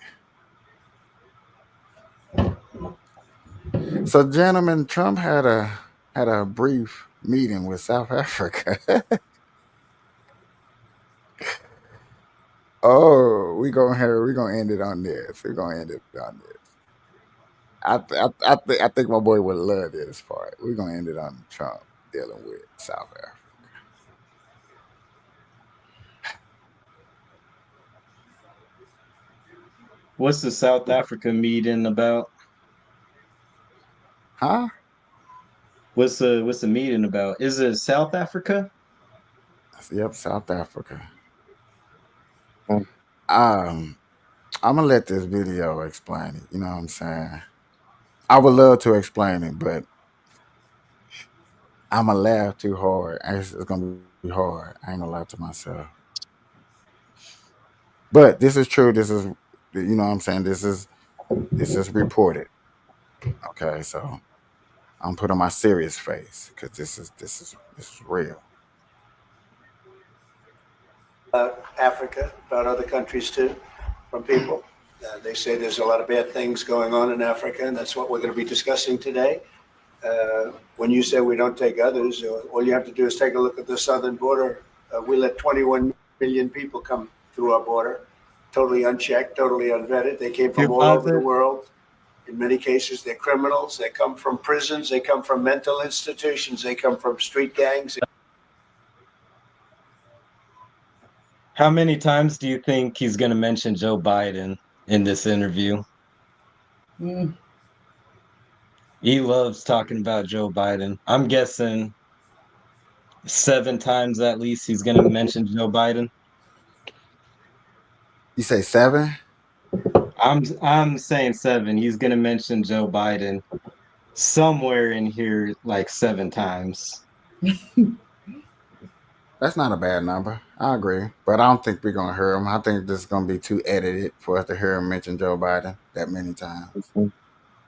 So, gentlemen, Trump had a brief meeting with South Africa. Oh, we gonna end it on this. We're gonna end it on this. I think my boy would love this part. We're gonna end it on Trump dealing with South Africa. What's the South Africa meeting about? Huh? What's the meeting about? Is it South Africa? Yep, South Africa. Mm. I'm gonna let this video explain it. You know what I'm saying? I would love to explain it, but I'm gonna laugh too hard. It's gonna be hard. I ain't gonna lie to myself. But this is true. This is, you know what I'm saying? This is reported. Okay, so I'm putting my serious face because this is real. Africa, about other countries too, from people. They say there's a lot of bad things going on in Africa, and that's what we're going to be discussing today. When you say we don't take others, all you have to do is take a look at the southern border. We let 21 million people come through our border, totally unchecked, totally unvetted. They came from all over the world. In many cases, they're criminals. They come from prisons. They come from mental institutions. They come from street gangs. How many times do you think he's going to mention Joe Biden in this interview? Mm. He loves talking about Joe Biden. I'm guessing 7 times at least he's going to mention Joe Biden. You say 7? I'm saying 7. He's going to mention Joe Biden somewhere in here like 7 times. That's not a bad number. I agree. But I don't think we're going to hear him. I think this is going to be too edited for us to hear him mention Joe Biden that many times.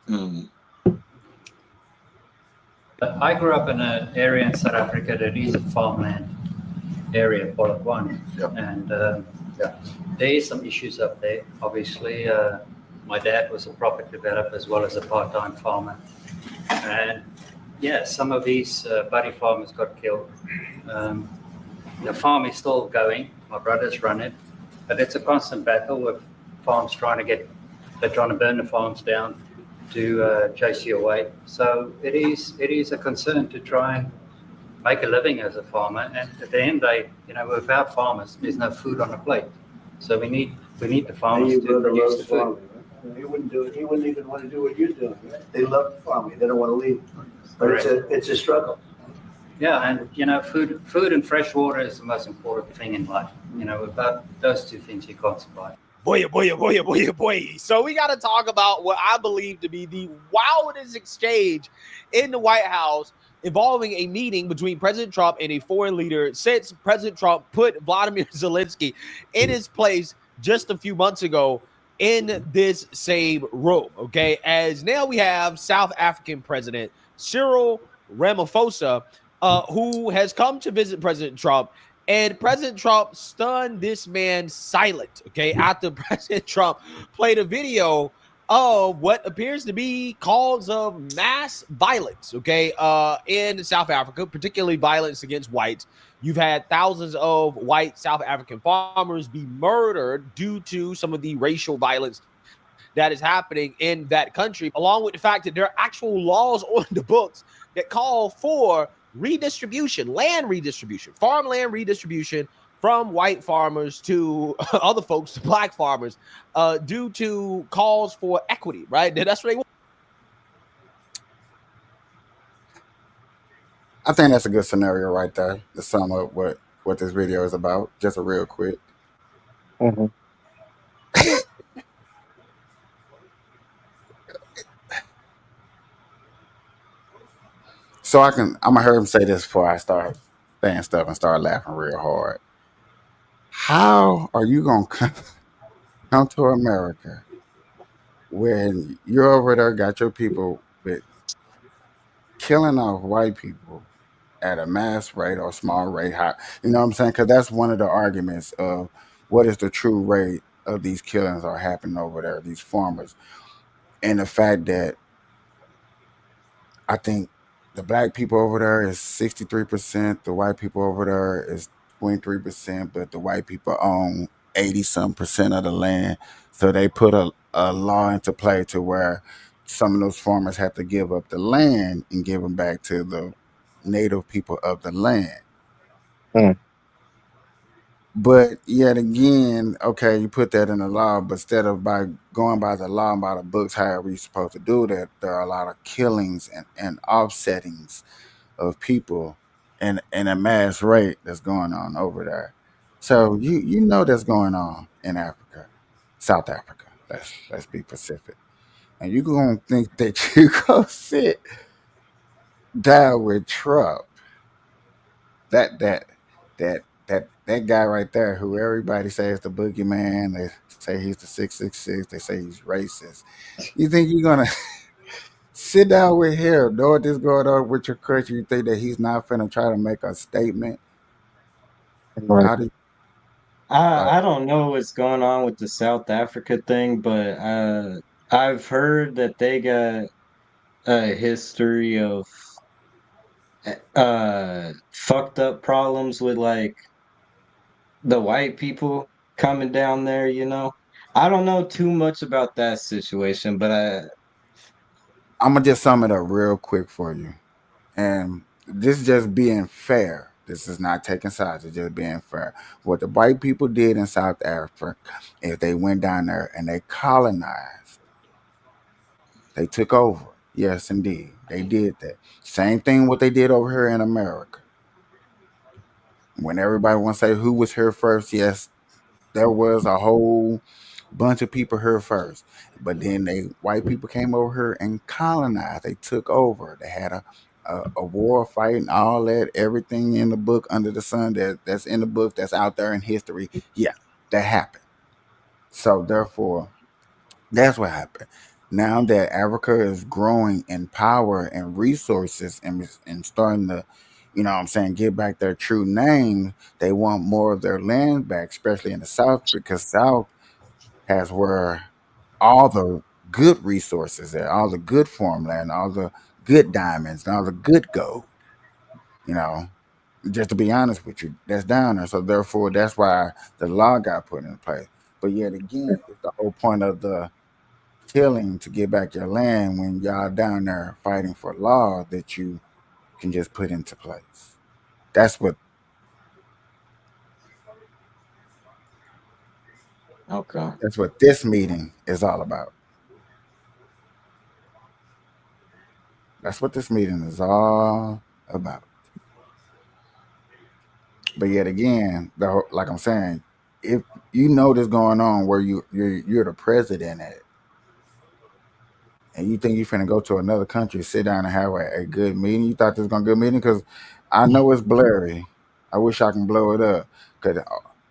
Mm. I grew up in an area in South Africa that is a farmland area, Polokwane. Yep. And there is some issues up there. Obviously, My dad was a property developer as well as a part-time farmer. And yeah, some of these buddy farmers got killed. The farm is still going. My brothers run it, but it's a constant battle with farms they're trying to burn the farms down to chase you away. So it is a concern to try and make a living as a farmer. And at the end of the day, without farmers, there's no food on the plate. So we need the farmers to produce the food. Farming, right? He wouldn't do it. He wouldn't even want to do what you're doing. Right? They love farming. They don't want to leave. But it's a struggle. Yeah, and food and fresh water is the most important thing in life. Without those two things, you can't survive. Boy. So we got to talk about what I believe to be the wildest exchange in the White House involving a meeting between President Trump and a foreign leader since President Trump put Vladimir Zelensky in his place just a few months ago in this same room. Okay, as now we have South African President Cyril Ramaphosa, who has come to visit President Trump. And President Trump stunned this man silent, okay, after President Trump played a video of what appears to be calls of mass violence, okay, in South Africa, particularly violence against whites. You've had thousands of white South African farmers be murdered due to some of the racial violence that is happening in that country, along with the fact that there are actual laws on the books that call for farmland redistribution from white farmers to other folks, to black farmers, due to calls for equity, right? That's what they want. I think that's a good scenario right there to sum up what this video is about. Just a real quick. Mm-hmm. So I'm gonna hear him say this before I start saying stuff and start laughing real hard. How are you gonna come to America when you're over there, got your people with killing off white people at a mass rate or small rate? High, you know what I'm saying? Because that's one of the arguments of what is the true rate of these killings are happening over there, these farmers, and the fact that I think the black people over there is 63%. The white people over there is 23%, but the white people own 80-some% of the land. So they put a law into play to where some of those farmers have to give up the land and give them back to the native people of the land. But yet again, okay, you put that in the law, but instead of by going by the law and by the books, how are we supposed to do that? There are a lot of killings and offsettings of people in a mass rate that's going on over there. So you know that's going on in Africa, South Africa. Let's be specific. And you gonna think that you go sit down with Trump, that guy right there, who everybody says the boogeyman, they say he's the 666, they say he's racist. You think you're gonna sit down with him, know what is going on with your country? You think that he's not finna try to make a statement? How do I don't know what's going on with the South Africa thing, but I've heard that they got a history of fucked up problems with like the white people coming down there, I don't know too much about that situation, but I'm gonna just sum it up real quick for you. And this is just being fair. This is not taking sides, it's just being fair. What the white people did in South Africa is they went down there and they colonized. They took over. Yes, indeed. They did that. Same thing what they did over here in America. When everybody wants to say who was here first, yes, there was a whole bunch of people here first. But then white people came over here and colonized. They took over. They had a war fight and all that, everything in the book under the sun that's in the book, that's out there in history. Yeah, that happened. So therefore, that's what happened. Now that Africa is growing in power and resources and starting to, get back their true name, they want more of their land back, especially in the South, because South has where all the good resources there, all the good farmland, all the good diamonds, and all the good gold. You know, just to be honest with you, that's down there. So therefore, that's why the law got put in place. But yet again, it's the whole point of the killing to get back your land when y'all down there fighting for law that you can just put into place. That's what Okay. that's what this meeting is all about. That's what this meeting is all about. But yet again, like I'm saying, if you know this going on where you're the president at, and you think you're finna go to another country, sit down and have a good meeting, you thought this was gonna be a good meeting? Because I know it's blurry. I wish I can blow it up. Because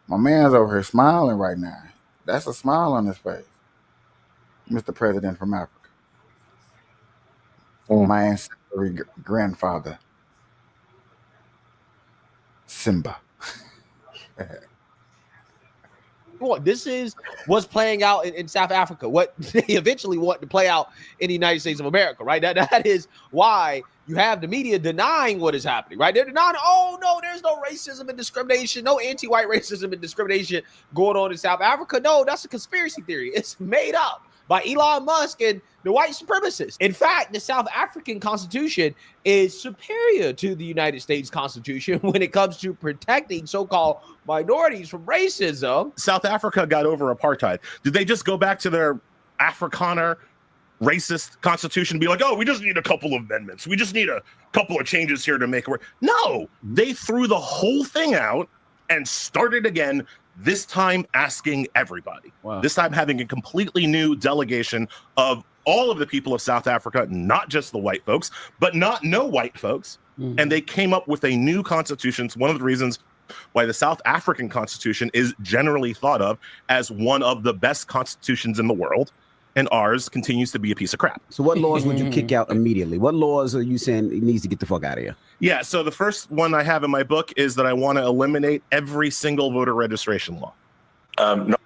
my man's over here smiling right now. That's a smile on his face. Mr. President from Africa. My ancestry grandfather, Simba. What this is what's playing out in South Africa, what they eventually want to play out in the United States of America, right? That is why you have the media denying what is happening, right? They're denying, oh no, there's no racism and discrimination, no anti-white racism and discrimination going on in South Africa. No, that's a conspiracy theory. It's made up by Elon Musk and the white supremacists. In fact, the South African Constitution is superior to the United States Constitution when it comes to protecting so-called minorities from racism. South Africa got over apartheid. Did they just go back to their Afrikaner racist constitution and be like, oh, we just need a couple of amendments. We just need a couple of changes here to make it work? No, they threw the whole thing out and started again, this time asking everybody. Wow. This time having a completely new delegation of all of the people of South Africa, not just the white folks, but not no white folks. Mm-hmm. And they came up with a new constitution. It's one of the reasons why the South African Constitution is generally thought of as one of the best constitutions in the world. And ours continues to be a piece of crap. So what laws would you kick out immediately? What laws are you saying it needs to get the fuck out of here? Yeah, so the first one I have in my book is that I want to eliminate every single voter registration law. No.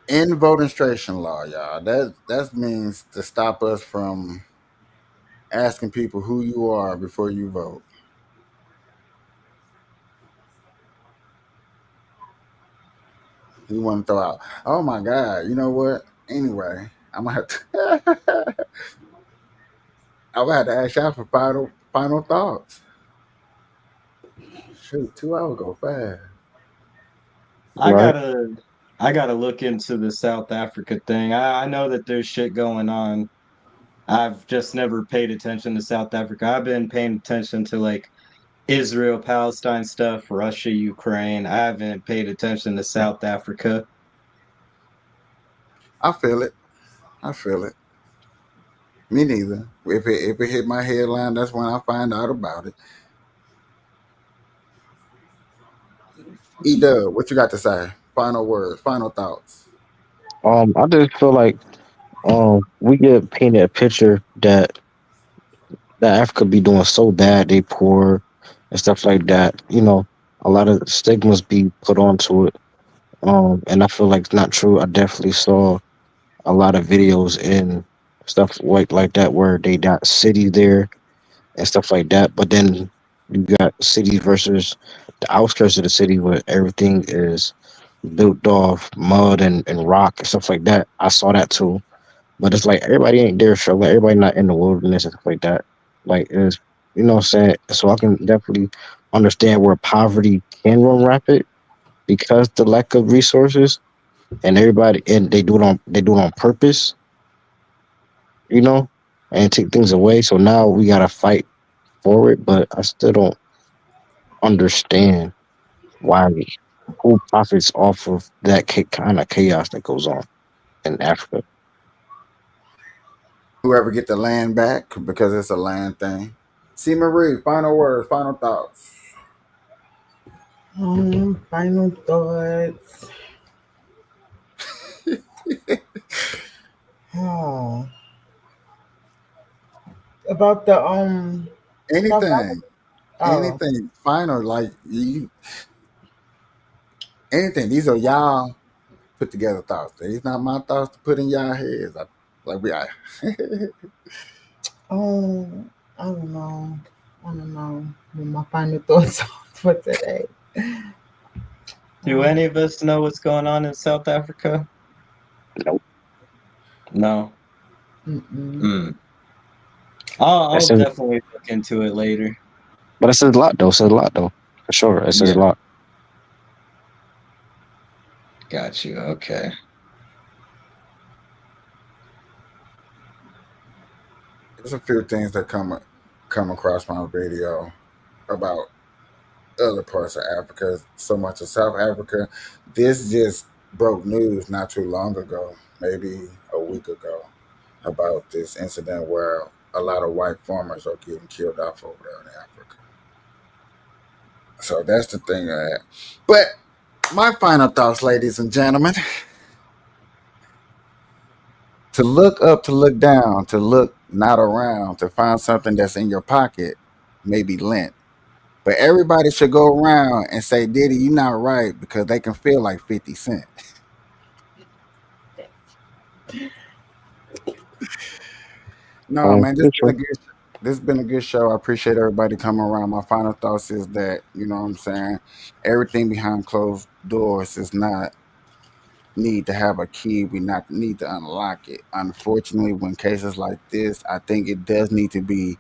In voter registration law, y'all, that means to stop us from asking people who you are before you vote. You want to throw out, oh my God, you know what? Anyway, I'm gonna have to I'm gonna have to ask y'all for final thoughts. Shoot, 2 hours go fast. I gotta look into the South Africa thing. I know that there's shit going on. I've just never paid attention to South Africa. I've been paying attention to like Israel, Palestine stuff, Russia, Ukraine. I haven't paid attention to South Africa. I feel it. Me neither. If it hit my headline, that's when I find out about it. E-Dub, what you got to say? Final words, final thoughts. I just feel like we get painted a picture that Africa be doing so bad, they poor and stuff like that. You know, a lot of stigmas be put onto it. And I feel like it's not true. I definitely saw a lot of videos and stuff like that where they got cities there and stuff like that. But then you got cities versus the outskirts of the city where everything is built off mud and rock and stuff like that. I saw that too. But it's like everybody ain't there struggling. Everybody not in the wilderness and stuff like that. Like, it's, you know what I'm saying? So I can definitely understand where poverty can run rapid because the lack of resources and everybody, and they do it on purpose, you know, and take things away. So now we gotta fight for it, but I still don't understand who profits off of that kind of chaos that goes on in Africa. Whoever get the land back, because it's a land thing. C. Marie, final words, final thoughts. Final thoughts. About the anything final, like anything. These are y'all put together thoughts. These not my thoughts to put in y'all heads. Like we are. Oh, I don't know. What my final thoughts for today. Do any of us know what's going on in South Africa? Nope. No. Mm-mm. I'll That says- definitely look into it later. But it says a lot though. For sure. It says a lot. Got you. Okay. There's a few things that come across my video about other parts of Africa, so much of South Africa. This just broke news not too long ago, maybe a week ago, about this incident where a lot of white farmers are getting killed off over there in Africa. So that's the thing of that. But my final thoughts, ladies and gentlemen. To look up, to look down, to look not around, to find something that's in your pocket may be lent. But everybody should go around and say, Diddy, you're not right, because they can feel like 50 Cent. No, man, this has been a good show. I appreciate everybody coming around. My final thoughts is that, you know what I'm saying, everything behind closed doors is not need to have a key. We not need to unlock it. Unfortunately, when cases like this, I think it does need to be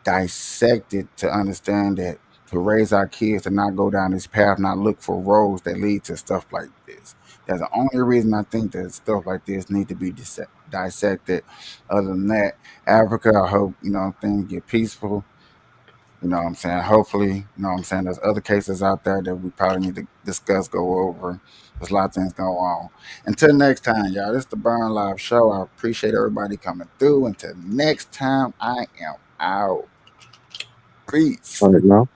dissected to understand that to raise our kids to not go down this path, not look for roads that lead to stuff like this. That's the only reason I think that stuff like this need to be dissected. Other than that, Africa, I hope, you know, things get peaceful. You know what I'm saying? Hopefully, you know what I'm saying? There's other cases out there that we probably need to discuss, go over. There's a lot of things going on. Until next time, y'all, this is the Burn Live Show. I appreciate everybody coming through. Until next time, I am out. Peace. No.